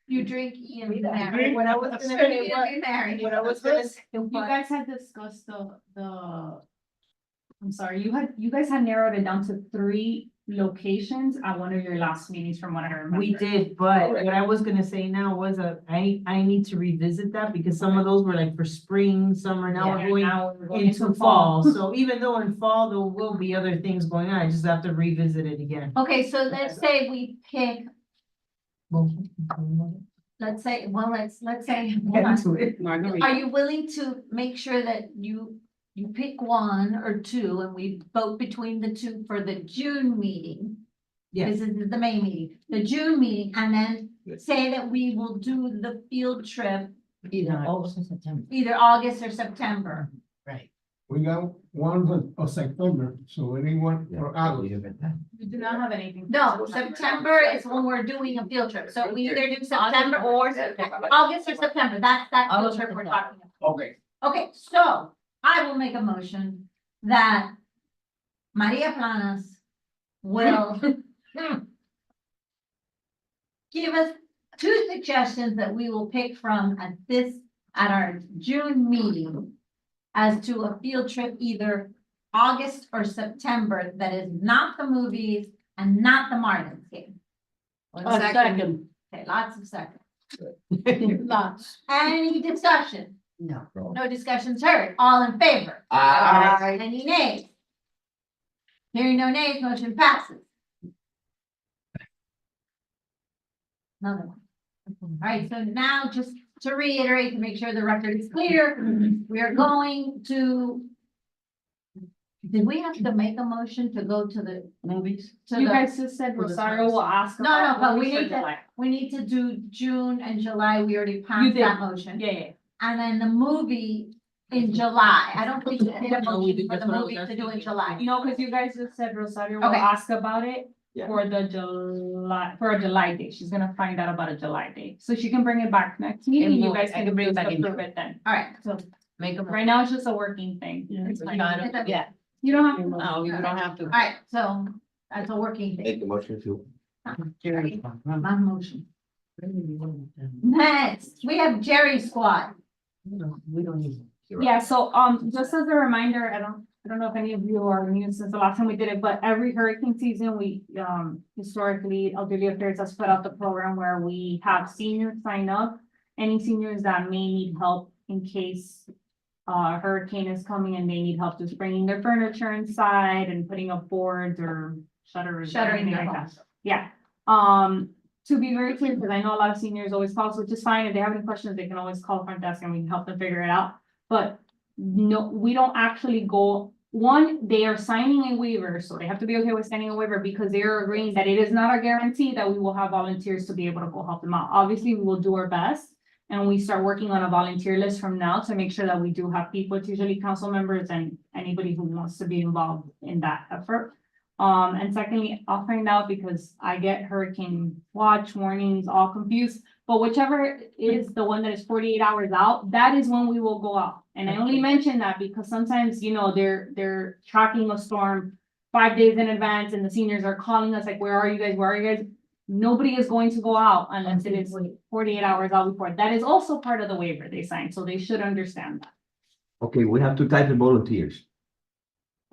you drink Ian Mary. When I was gonna say, Ian Mary. What I was gonna say, you guys had discussed I'm sorry, you guys had narrowed it down to 3 locations at one of your last meetings from what I remember. We did, but what I was gonna say now was, I need to revisit that because some of those were like for spring, summer, now we're going Now we're going into fall. So even though in fall, there will be other things going on, I just have to revisit it again. Okay, so let's say we pick, let's say, well, let's say, hold Get on. into it. Margarita. Are you willing to make sure that you pick one or two and we vote between the two for the June meeting? Yes. This is the May meeting, the June meeting, and then say that we will do the field trip Either August or September. either August or September. Right. We got one for September, so anyone for August. We do not have anything. for No, September is when we're doing a field trip, so we either do September or August or September, that's that field August or trip we're September. talking about. Okay. Okay, so I will make a motion that Maria Planas will give us 2 suggestions that we will pick from at our June meeting as to a field trip either August or September that is not the movies and not the Marlins game. A second. Okay, lots of seconds. Lots. Any discussion? No. No discussions heard. All in favor? Any nays? Hearing no nays, motion passes. Another one. All right, so now just to reiterate, to make sure the record is clear, we are going to. Did we have to make a motion to go to the movies? To You the- guys just said Rosario will ask. No, no, about but we movies for need to, July. we need to do June and July. We already You passed did. that motion. Yeah. And then the movie in July. I don't think we did a No, we motion did- for the that's what I was movie to asking do in you. July. No, because you guys just said Rosario will Okay. ask about it Yeah. for the July, for a July date. She's gonna find out about a July date. So she can bring it back next meeting. And You we'll- guys I can can bring it just back in approve it then. All right, so Make a. Right now, it's just a working thing. Yeah. It's fine. Yeah. You don't have to. No, you don't have to. all right, so that's a working thing. Make the motion to. Jerry. My motion. Next, we have Jerry Squad. We don't need. Yeah, so, just as a reminder, I don't I don't know if any of you are new since the last time we did it, but every hurricane season, we, historically, Elderly Affairs has put out the program where we have seniors sign up. Any seniors that may need help in case a hurricane is coming and they need help just bringing their furniture inside and putting up boards or shutters. or Shuttering anything their like that. homes. Yeah, to be very clear, because I know a lot of seniors always call, which is fine. If they have any questions, they can always call front desk and we can help them figure it out. But no, we don't actually go, one, they are signing a waiver, so they have to be okay with signing a waiver because they are agreeing that it is not a guarantee that we will have volunteers to be able to go help them out. Obviously, we will do our best. And we start working on a volunteer list from now to make sure that we do have people, it's usually council members and anybody who wants to be involved in that effort. And secondly, I'll find out because I get hurricane watch warnings, all confused. But whichever is the one that is 48 hours out, that is when we will go out. And I only mention that because sometimes, they're tracking a storm 5 days in advance and the seniors are calling us like, where are you guys? Where are you guys? Nobody is going to go out unless it is 48 hours out before. That is also part of the waiver they signed, so they should understand that. Okay, we have two types of volunteers.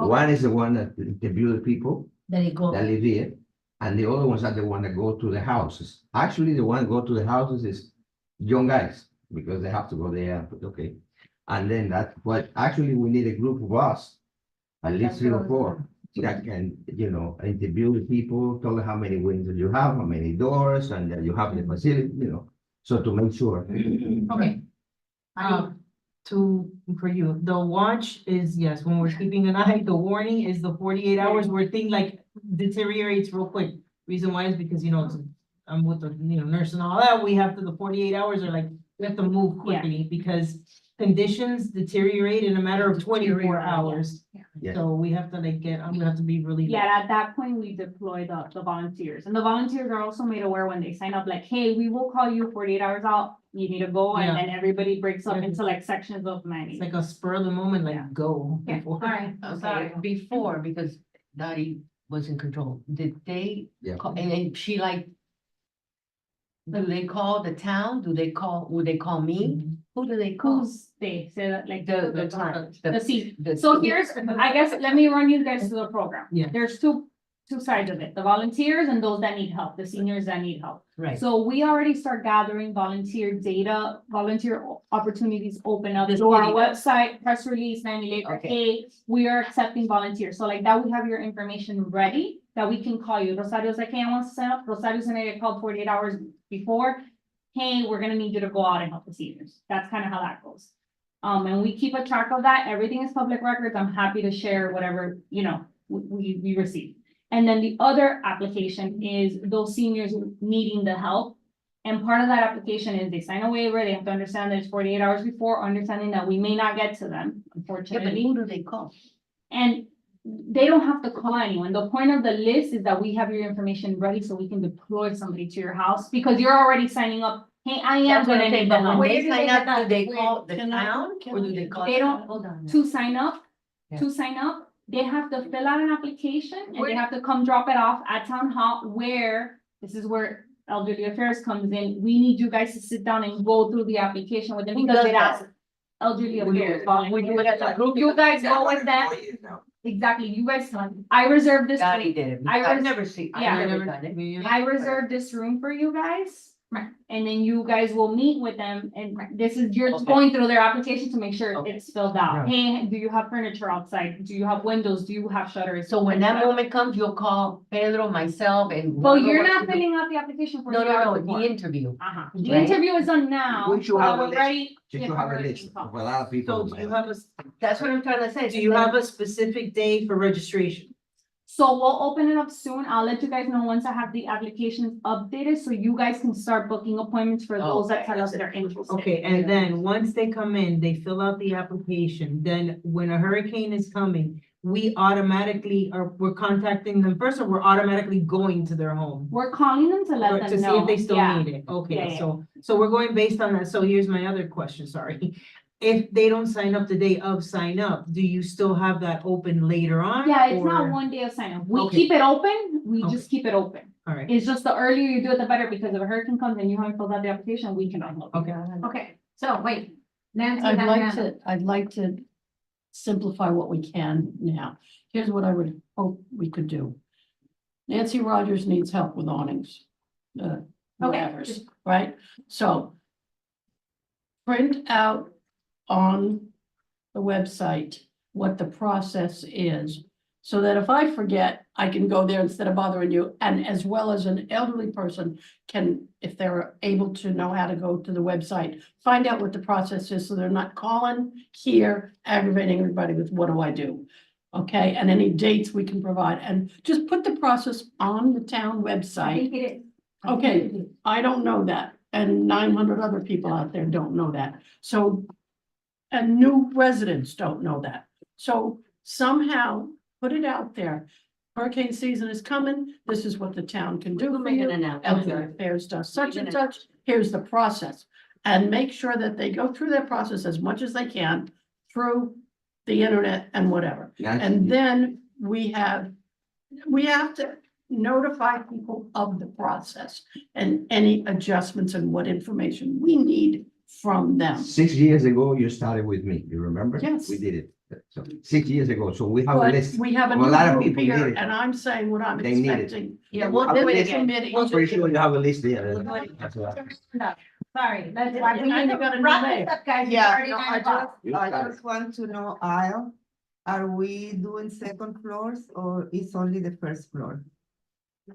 Okay. One is the one that interview the people There you go. that live here, and the other ones are the one that go to the houses. Actually, the one that go to the houses is young guys, because they have to go there, but okay. And then that's what, actually, we need a group of us, at least 3 or 4, that can, interview the people, tell them how many windows you have, how many doors, and that you have the facility, so to make sure. Okay. For you, the watch is, yes, when we're keeping an eye, the warning is the 48 hours where things like deteriorates real quick. Reason why is because, I'm with the, nurse and all that, we have to, the 48 hours are like, we have to move quickly because conditions deteriorate in a matter of 24 hours. Yeah. So we have to I'm gonna have to be really. Yeah, at that point, we deploy the volunteers, and the volunteers are also made aware when they sign up, like, hey, we will call you 48 hours out, you need to go, and Yeah. then everybody breaks up Yeah. into like sections of many. It's like a spur of the moment, Yeah. like, go. Yeah, before- alright, Okay, before, because Dottie was in control, did they, Yeah. and then she do they call the town? Would they call me? Who do they call? Who's they, say that, like, The client. the seat. So here's, I guess, let me run you guys through the program. Yeah. There's two sides of it, the volunteers and those that need help, the seniors that need help. Right. So we already start gathering volunteer data, volunteer opportunities open up This to our city does. website, press release, 98, Okay. hey, we are accepting volunteers. So like that, we have your information ready, that we can call you. Rosario's like, hey, I want to sign up. Rosario's gonna get called 48 hours before. Hey, we're gonna need you to go out and help the seniors. That's kind of how that goes. And we keep a track of that. Everything is public records. I'm happy to share whatever, we receive. And then the other application is those seniors needing the help. And part of that application is they sign a waiver. They have to understand that it's 48 hours before, understanding that we may not get to them, Yeah, but unfortunately. who do they call? And they don't have to call anyone. The point of the list is that we have your information ready so we can deploy somebody to your house because you're already signing up. Hey, I am That's what gonna I'm saying, need the but when help. they sign get up, that? do they call the Can I- town can or I- do they call? They don't- Hold on. To sign up, Yeah. they have to fill out an application and they Where- have to come drop it off at town hall where, this is where Elderly Affairs comes in. We need you guys to sit down and go through the application with them Who because does it that? asks Elderly We do Affairs. it. volunteers. We do it as a group. You guys go with them, exactly, you guys, I reserved this. Dottie room. did it. I I've res- never seen, yeah. I've never done it. I reserved this room for you guys. And then you guys will meet with them and this is, you're Okay. going through their application to make sure Okay. it's filled out. Right. Hey, do you have furniture outside? Do you have windows? Do you have shutters? So when that moment comes, you'll call Pedro, myself and. Well, whoever you're wants not to do- filling out the application for. No, the interview. Uh-huh. The Right. interview is done now. We should have but a we're list. ready Just if to have a hurricane list comes. of a lot of people. So do you have That's what I'm trying to say. do you have a specific day for registration? So we'll open it up soon. I'll let you guys know once I have the applications updated, so you guys can start booking appointments for those that tell us they're interested. Okay, and then once they come in, they fill out the application, then when a hurricane is coming, we automatically we're contacting them first, or we're automatically going to their home? We're calling them to let To them see know. if they still Yeah. need it, Yeah, okay, yeah. so we're going based on that, so here's my other question, sorry. If they don't sign up the day of sign up, do you still have that open later on? Yeah, it's or- not one day of sign up. We Okay. keep it open, we Okay. just keep it open. All right, It's just the earlier you do it, the better, because if a hurricane comes and you haven't filled out the application, we cannot help. okay. Okay, so wait, Nancy, I'd had like her hand up. I'd like to simplify what we can now. Here's what I would hope we could do. Nancy Rogers needs help with awnings. Whatevers, right? So print out on the website what the process is, so that if I forget, I can go there instead of bothering you, and as well as an elderly person can, if they're able to know how to go to the website, find out what the process is, so they're not calling here, aggravating everybody with, what do I do? Okay, and any dates we can provide, and just put the process on the town I website. think it is. Okay, I don't know that, and 900 other people out there don't know that, so. And new residents don't know that, so somehow put it out there. Hurricane season is coming, this is what the town can do for Make an you. announcement. Elder Affairs does such and such, here's the process. And make sure that they go through that process as much as they can through the internet and whatever. And then we have to notify people of the process and any adjustments and what information we need from them. 6 years ago, you started with me, you remember? Yes. We did it, so 6 years ago, so we have a But list. we have a of a lot of new group people here, need it. and I'm saying what I'm They need it. expecting. Yeah, we'll do it This committee. I'm pretty sure you have a list there. Sorry, let's, Yeah, you got a wrap new this up, guys. It's Yeah, already no, 9 I o'clock. just want to know, Al, are we doing second floors or is only the first floor?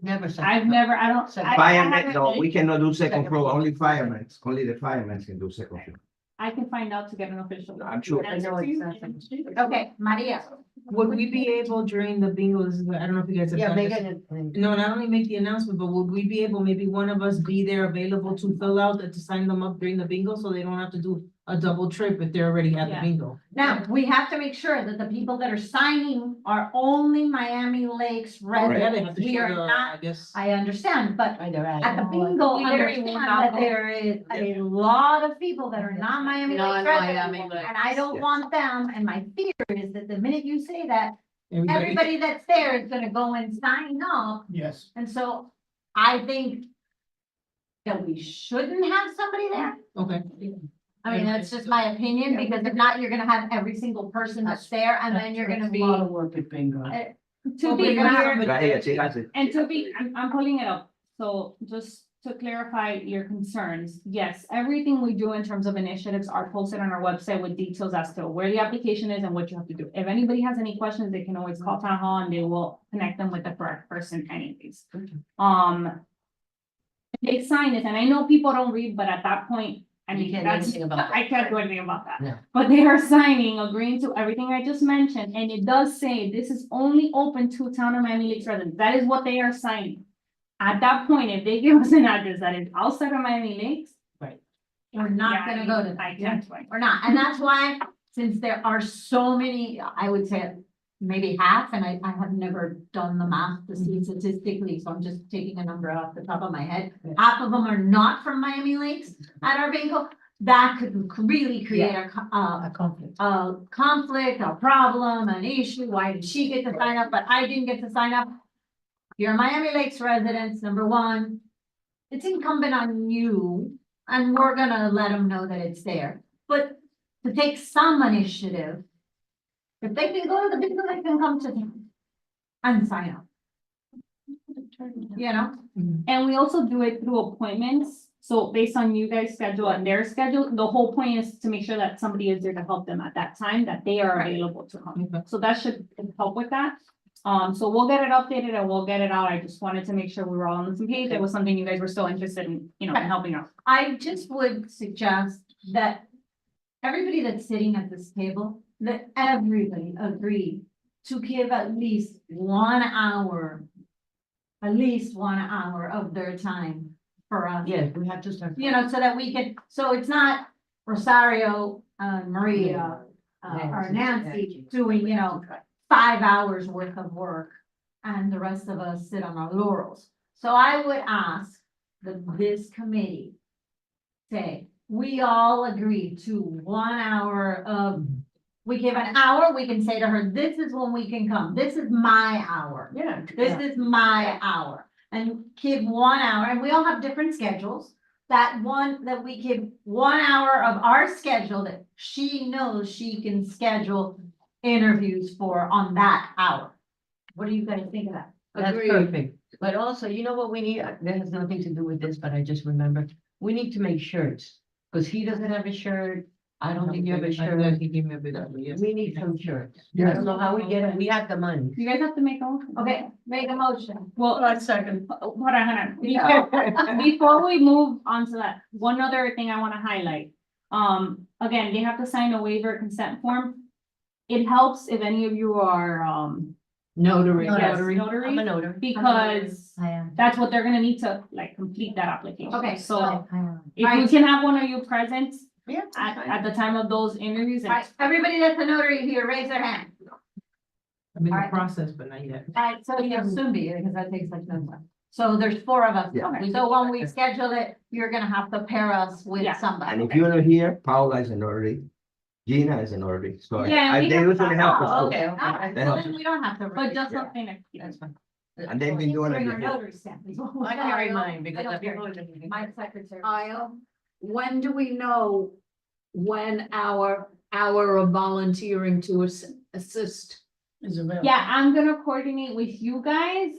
Never said. I've never, I don't. I Firemen, haven't- no, we cannot do second floor, only firemen, only the firemen can do second floor. I can find out to get an official. I'm sure. answer to you. Okay, Maria. Would we be able during the bingo, this is what- I don't know if you guys have. Yeah, done make this. it. No, not only make the announcement, but would we be able, maybe one of us be there available to fill out, to sign them up during the bingo, so they don't have to do a double trip if they're already at the Yeah. bingo? Now, we have to make sure that the people that are signing are only Miami Lakes Yeah, they have residents. to We show are the, not, I guess. I understand, but I know, right. at the bingo, We literally understand will not that go. there is a lot of people that are not Miami Lakes Non-Miami residents. Lakes. And I don't Yes. want them, and my fear is that the minute you say that, Everybody, everybody that's there is gonna go and sign up. Yes. And so I think that we shouldn't have somebody there. okay. I mean, that's just my opinion, because if not, you're gonna have every single person that's there, and then you're gonna That's be. a lot of work at bingo. To be We're gonna have clear, somebody Right there. here, she has it. and to be, I'm pulling it up, so just to clarify your concerns, yes, everything we do in terms of initiatives are posted on our website with details as to where the application is and what you have to do. If anybody has any questions, they can always call town hall and they will connect them with the correct person anyways. They sign this, and I know people don't read, but at that point, I You mean, can't do that's, anything about I can't do anything about that. No. But they are signing, agreeing to everything I just mentioned, and it does say this is only open to town of Miami Lakes residents. That is what they are signing. At that point, if they give us an address that is outside of Miami Lakes. We're not yeah, gonna go to I that. can't. do it. We're not, and that's why, since there are so many, I would say maybe half, and I have never done the math to see statistically, so I'm just taking a number off the top of my head. Half of them are not from Miami Lakes at our bingo. That could really create A conflict. a conflict, a problem, an issue. Why did she get to sign up, but I didn't get to sign up? You're Miami Lakes residents, number one. It's incumbent on you, and we're gonna let them know that it's there, but to take some initiative. If they can go to the bingo, they can come to them and sign up, you know? And we also do it through appointments. So based on you guys' schedule and their schedule, the whole point is to make sure that somebody is there to help them at that time, that they are available to come. Okay. So that should help with that. So we'll get it updated and we'll get it out. I just wanted to make sure we were all on the same page. It was something you guys were still interested in, you know, in helping out. I just would suggest that everybody that's sitting at this table, that everybody agree to give at least 1 hour, of their time for us. Yes, we have to start. You know, so that we can, so it's not Rosario, Maria, or Nancy doing, you know, 5 hours worth of work, and the rest of us sit on our laurels. So I would ask that this committee say, we all agree to 1 hour of, we give an hour, we can say to her, this is when we can come, this is my hour. Yeah. This is my hour, and give 1 hour, and we all have different schedules. That we give 1 hour of our schedule that she knows she can schedule interviews for on that hour. What do you guys think of that? That's Agreed. perfect. But also, you know what we need? That has nothing to do with this, but I just remembered. We need to make shirts. Cause he doesn't have a shirt. I don't think you have a I shirt. know he gave me a big idea, yes. We need some shirts. I Yes. don't know how we get it. We have the money. You guys have to make a, Okay, make a motion. well, I second. hold on. Before we move on to that, one other thing I wanna highlight. Again, they have to sign a waiver consent form. It helps if any of you are, Notary. yes, I'm a notary, notary. because I am. that's what they're gonna need to like complete that application. Okay, So I am. if we can have one of you present Yeah. at the time of those interviews. and- Alright, everybody that's a notary here, raise their hand. I'm in the Alright. process, but not yet. Alright, so you'll soon be, because that takes like no time. So there's 4 of us. Yeah. Okay, so when we schedule it, you're gonna have to pair us with Yeah. somebody. And if you're not here, Paula is an already, Gina is an already, so Yeah, I, we they have- usually help us. Oh, too. okay, alright, They so help then we don't have to. But just Yeah. something that. That's fine. And they've been doing it Bring our before. notary stamp. I carry mine because I've been. My secretary. Kyle, when do we know when our hour of volunteering to assist? Is available. Yeah, I'm gonna coordinate with you guys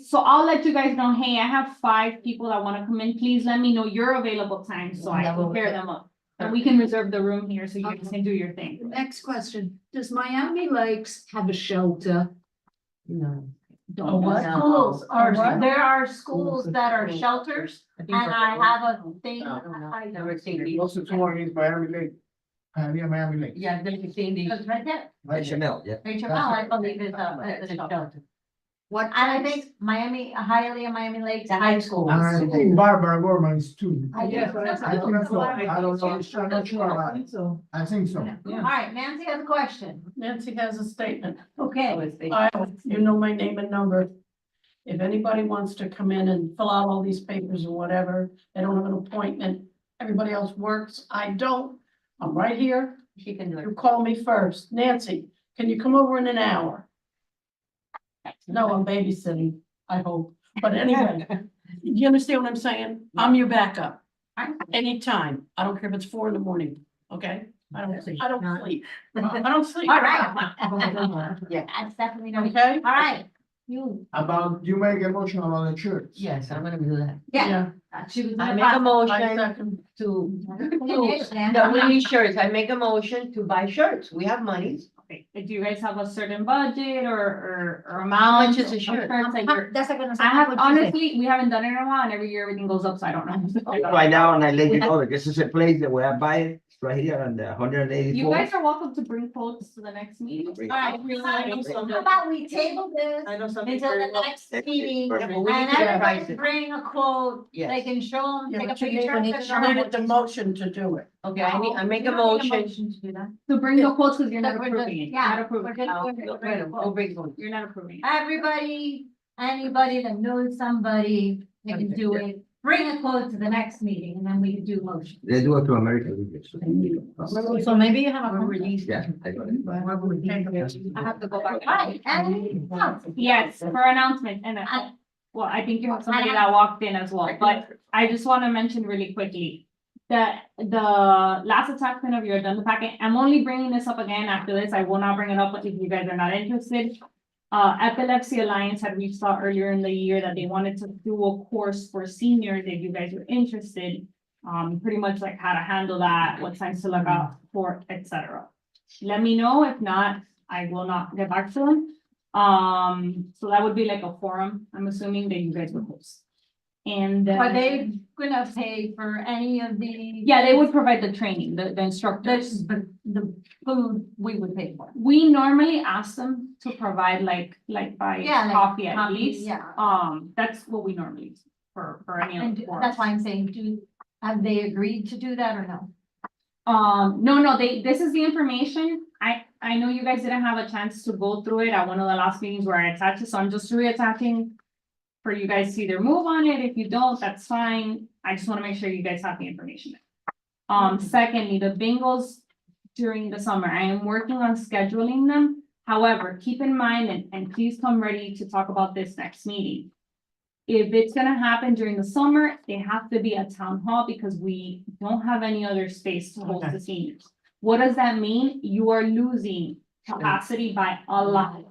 so I'll let you guys know, hey, I have 5 people that wanna come in, please let me know your available time, so I can pair them up. And we can reserve the room here, so you guys can do your thing. Next question, does Miami Lakes have a shelter? No. Oh, what? Schools are, What? there are schools that are shelters, and I have a thing. I don't know. I- Never seen these. Also, tomorrow is Miami Lake. Near Miami Lake. Yeah, I've never seen these. It's right there. HML, yeah. HML, I believe is a shelter. What? And I think Miami, Hialeah and Miami Lakes High School. I think Barbara Gorman is too. I think so. I think so. I don't know. I'm not sure about it. So, I think so. All right, Nancy has a question. Nancy has a statement. Okay. You know my name and number. If anybody wants to come in and fill out all these papers or whatever, they don't have an appointment, everybody else works, I don't. I'm right here. She can do it. You call me first. Nancy, can you come over in an hour? No, I'm babysitting, I hope. But anyway, you understand what I'm saying? I'm your backup. Anytime. I don't care if it's 4 a.m, okay? I don't sleep. I don't sleep. All right. Yeah. That's definitely no. All Okay? right. You. About, you make a motion about the church. Yes, I'm gonna do that. Yeah. She was. I make a I motion second. to, Finish, Nancy. no, we need shirts. I make a motion to buy shirts. We have money. Okay, do you guys have a certain budget or How amount? much is a of shirt? shirts that you're- That's not gonna. I have, honestly, we haven't done it in a while, and every year everything goes up, so I don't know. Right now, and I let you know, this is a place that where I buy it, it's right here on the 184. You guys are welcome to bring quotes to the next meeting. Bring- All right, how about we table this I know something until very the well. next meeting, Perfect. and we need to everybody price it. bring a quote, Yes. they can show them, Yeah, take a but you picture. need the motion to do it. Okay, I make a You don't need motion. to do that. To bring the quotes, because you're not That we're just- approving it. yeah, You're not approving we're it. just- Go bring one. You're not approving it. Everybody, anybody that knows somebody, they can do it, bring a quote to the next meeting, and then we can do motion. They do it to American Legion. So maybe you have a. Release. Yeah, I got it. I have to go back. Right, and, Yes, for announcement, and, well, I think you have somebody that walked in as well, but I just want to mention really quickly. That the last attachment of your agenda packet, I'm only bringing this up again after this, I will not bring it up if you guys are not interested. Epilepsy Alliance had reached out earlier in the year that they wanted to do a course for seniors, if you guys are interested. Pretty much like how to handle that, what signs to look out for, etc. Let me know, if not, I will not get back to them. So that would be like a forum, I'm assuming that you guys would host. And are they gonna pay for any of the? yeah, they would provide the training, the instructors. The food we would pay for. We normally ask them to provide buy Yeah, like coffee at coffee, least. yeah. That's what we normally do for any of And the that's forums. why I'm saying, have they agreed to do that or no? No, this is the information. I know you guys didn't have a chance to go through it at one of the last meetings where I attached it, so I'm just reattaching for you guys to either move on it. If you don't, that's fine. I just want to make sure you guys have the information. Secondly, the bingos during the summer, I am working on scheduling them. However, keep in mind, and please come ready to talk about this next meeting. If it's gonna happen during the summer, they have to be at town hall because we don't have any other space to host the seniors. What does that mean? You are losing capacity by a lot.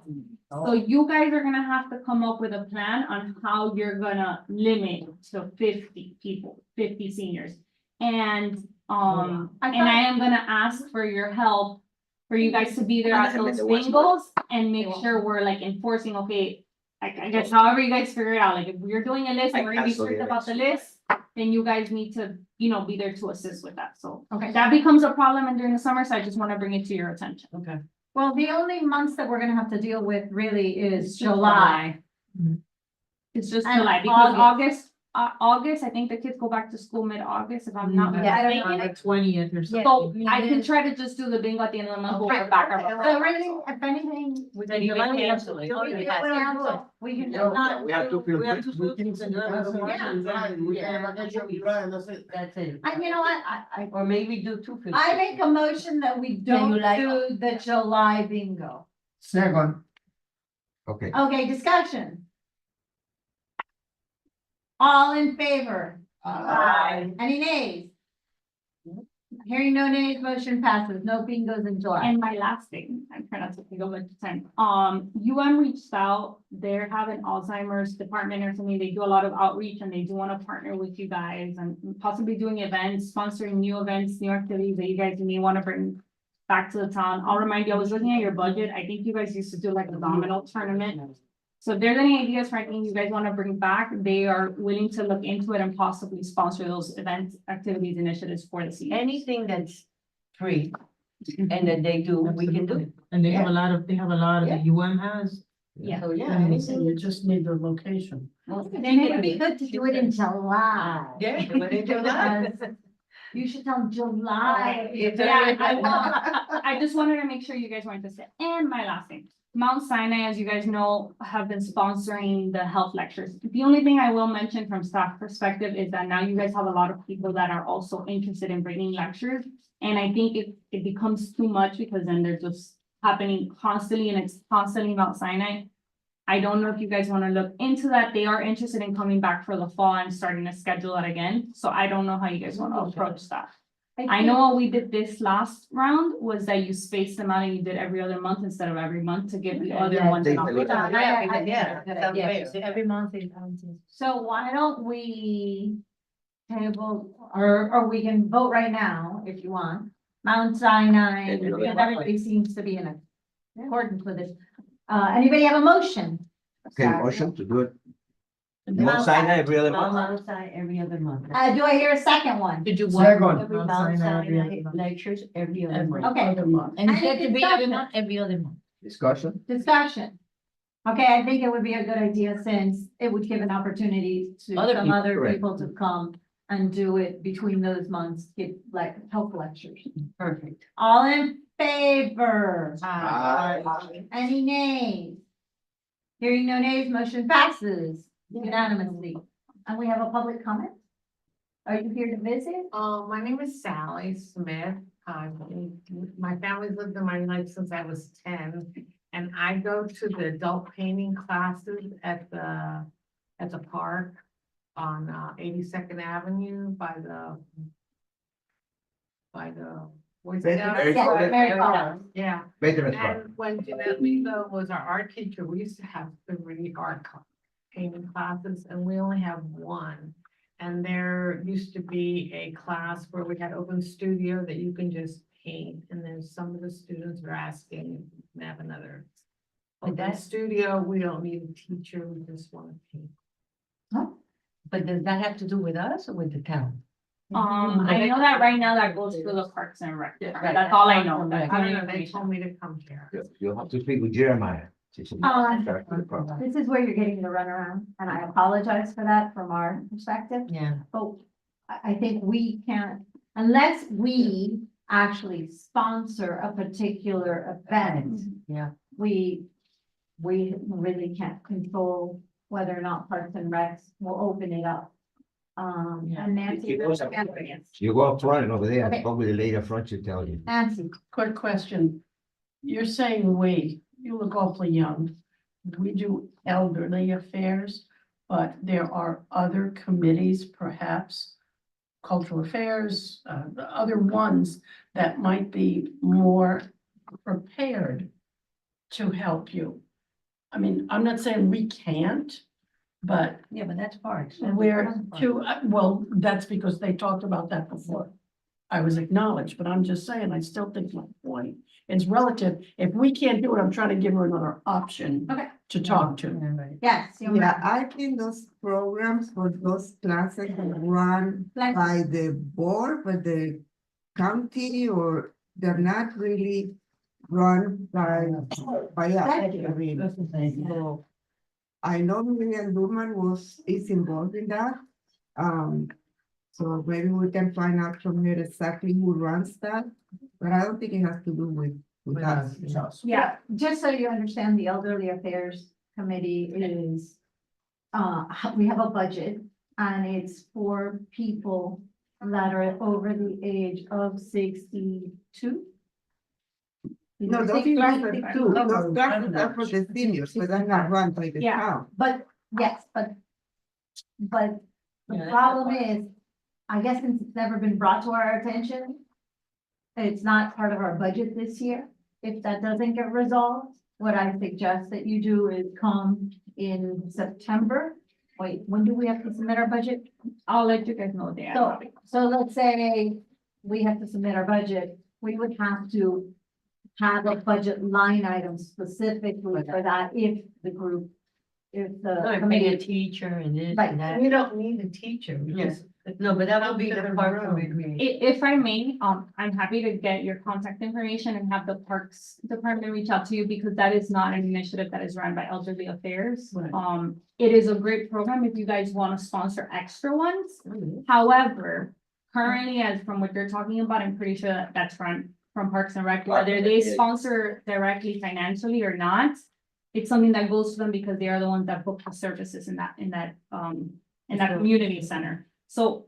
So you guys are gonna have to come up with a plan on how you're gonna limit to 50 people, 50 seniors. And I am gonna ask for your help, for you guys to be there at those bingos and make sure we're like enforcing, okay. I guess however you guys figure it out, like if we're doing a list and we're gonna be strict about the list, then you guys need to, be there to assist with that. So, okay, that becomes a problem and during the summer, so I just wanna bring it to your attention. Okay. Well, the only months that we're gonna have to deal with really is July. It's just And July, because August. August, I think the kids go back to school mid-August, if I'm not Yeah, I don't mistaken. The 20th or something. So I can try to just do the bingo at the end of the month, we'll go back. So really, if anything. Then you might cancel it. We can No, not. we have to feel. We have to feel things and then have some Yeah. options. We Yeah. have a short drive, and that's it. That's it. And you know what, Or maybe do two. I make a motion that we Yeah, you don't like- do the July bingo. Second, Okay. Okay, discussion. All in favor? Aye. Any nays? Hearing no nays, motion passes, no bingos in July. And my last thing, I'm trying not to take a bunch of time, reached out, they're having Alzheimer's department or something, they do a lot of outreach and they do wanna partner with you guys and possibly doing events, sponsoring new events, new activities that you guys may wanna bring back to the town. I'll remind you, I was looking at your budget, I think you guys used to do like a domino tournament. So if there's any ideas for anything you guys wanna bring back, they are willing to look into it and possibly sponsor those events, activities, initiatives for the seniors. Anything that's free and that they do, we can do. And they have a lot of, the UM has. Yeah. So, yeah, And anything. you just need the location. Then it would be good to do it in July. Yeah, do it in July. You should tell them July. Yeah, I will. I just wanted to make sure you guys were interested. And my last thing, Mount Sinai, as you guys know, have been sponsoring the health lectures. The only thing I will mention from staff perspective is that now you guys have a lot of people that are also interested in bringing lectures. And I think it becomes too much because then they're just happening constantly and it's constantly Mount Sinai. I don't know if you guys want to look into that. They are interested in coming back for the fall and starting to schedule it again. So I don't know how you guys want to approach that. I know what we did this last round was that you spaced them out and you did every other month instead of every month to give the other Yeah, ones. an opportunity. Every month is. So why don't we table, or we can vote right now if you want, Mount Sinai, because everybody seems to be in accordance with it. Anybody have a motion? Okay, motion to do it. Mount Mount Sinai every other month. Mount Sinai every other month. Do I hear a second one? Did you Second. Every Mount Mount Sinai every Sinai other month. lectures every other month. Okay. Other month. And it Any had to be every discussion? month, every other month. Discussion? Discussion. Okay, I think it would be a good idea since it would give an opportunity to Other some people, other correct. people to come and do it between those months, give like health lectures. Perfect. All in favor? Aye. Any nays? Hearing no nays, motion passes unanimously. And we have a public comment? Are you here to visit? My name is Sally Smith. My family's lived in my life since I was 10. And I go to the adult painting classes at the park on 82nd Avenue by the Boy Scouts. Very Yeah, good. Mary Collins. Yeah. Veterans Park. And when Jeanette Lisa was our art teacher, we used to have 3 painting classes and we only have 1. And there used to be a class where we had open studio that you can just paint. And then some of the students were asking if we can have another But open that- studio. We don't need a teacher. We just want to paint. But does that have to do with us or with the town? I know that right now that goes through the Parks and Rec. Yeah. That's all I know. That's I the don't know, only they information. told me to come here. You'll have to speak with Jeremiah. This is where you're getting the runaround, and I apologize for that from our perspective. Yeah. But I think we can't, unless we actually sponsor a particular event, Yeah. we really can't control whether or not Parks and Recs will open it up. And Nancy. You go up front and over there, Okay. probably the lady up front should tell you. Nancy, Quick question. You're saying we, you look awfully young. We do elderly affairs, but there are other committees, perhaps cultural affairs, the other ones that might be more prepared to help you. I mean, I'm not saying we can't, but Yeah, but that's hard. we're too, well, that's because they talked about that before. I was acknowledged, but I'm just saying, I still think my point is relative. If we can't do it, I'm trying to give her another option Okay. to talk to. Yes. Yeah, I think those programs for those classes are run Like- by the board, but the county, or they're not really run by us. I mean, so I know Lillian Duman is involved in that. So maybe we can find out from her exactly who runs that, but I don't think it has to do with us. Yeah, just so you understand, the Elderly Affairs Committee is, we have a budget and it's for people that are over the age of 62. No, those 60, classes 62. too, those classes are for the seniors, but they're not run by the Yeah. town. But, yes, but the Yeah, problem is, I guess since it's never been brought to our attention, it's not part of our budget this year. If that doesn't get resolved, what I suggest that you do is come in September. Wait, when do we have to submit our budget? I'll let you guys know there. So let's say we have to submit our budget, we would have to have a budget line item specifically for that if the group, if the Like, be a committee. teacher and this Right. and that. We don't need a teacher. We Yes. just- No, but that would be the Come to part the of room. it. If I may, I'm happy to get your contact information and have the Parks Department reach out to you because that is not an initiative that is run by Elderly Affairs. Right. It is a great program if you guys want to sponsor extra ones. However, currently, as from what you're talking about, I'm pretty sure that that's run from Parks and Rec, whether they sponsor directly financially or not. It's something that goes to them because they are the ones that book the services in that community center. So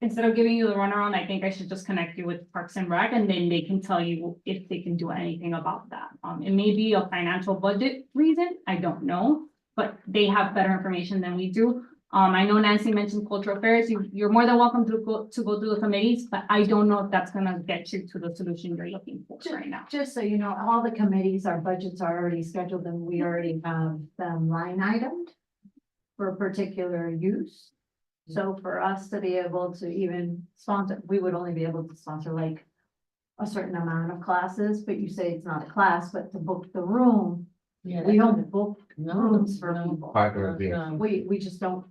instead of giving you the runaround, I think I should just connect you with Parks and Rec and then they can tell you if they can do anything about that. It may be a financial budget reason, I don't know, but they have better information than we do. I know Nancy mentioned cultural affairs. You're more than welcome to go through the committees, but I don't know if that's gonna get you to the solution you're looking for right now. Just so you know, all the committees, our budgets are already scheduled and we already have them line itemed for particular use. So for us to be able to even sponsor, we would only be able to sponsor like a certain amount of classes, but you say it's not a class, but to book the room, we don't book rooms for people. Park and Recreation. We just don't,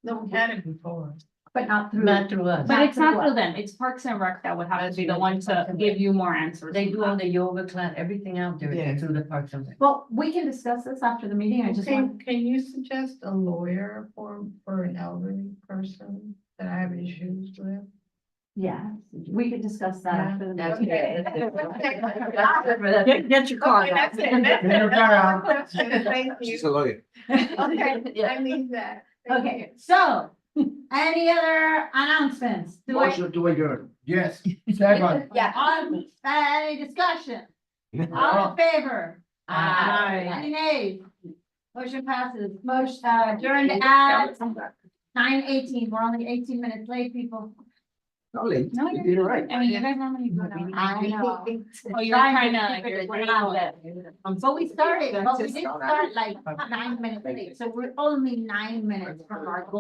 No, we had it before. but not through. Not through us. But it's Not not through for them, it's Parks and Rec that would have to be the one to give you more answers. They do all the yoga class, everything out there Yeah. through the Parks and Rec. Well, we can discuss this after the meeting. I just want, Can you suggest a lawyer for an elderly person that I have issues with? yeah, we could discuss that after the That's meeting. Get your card out. Thank you. She's a lawyer. Okay, I need that. Thank you. Okay, so, any other announcements? Do I- Motion to adjourn. Yes. Second. Yeah, any discussion? All in favor? Aye. Any nays? Motion passes, motion adjourned at 9:18. We're only 18 minutes late, people. Not late. No, You did it right. I mean, you guys normally do that. I know. Oh, you're trying to, Keep it around. But we started, but we didn't start like 9 minutes late, so we're only 9 minutes from our goal.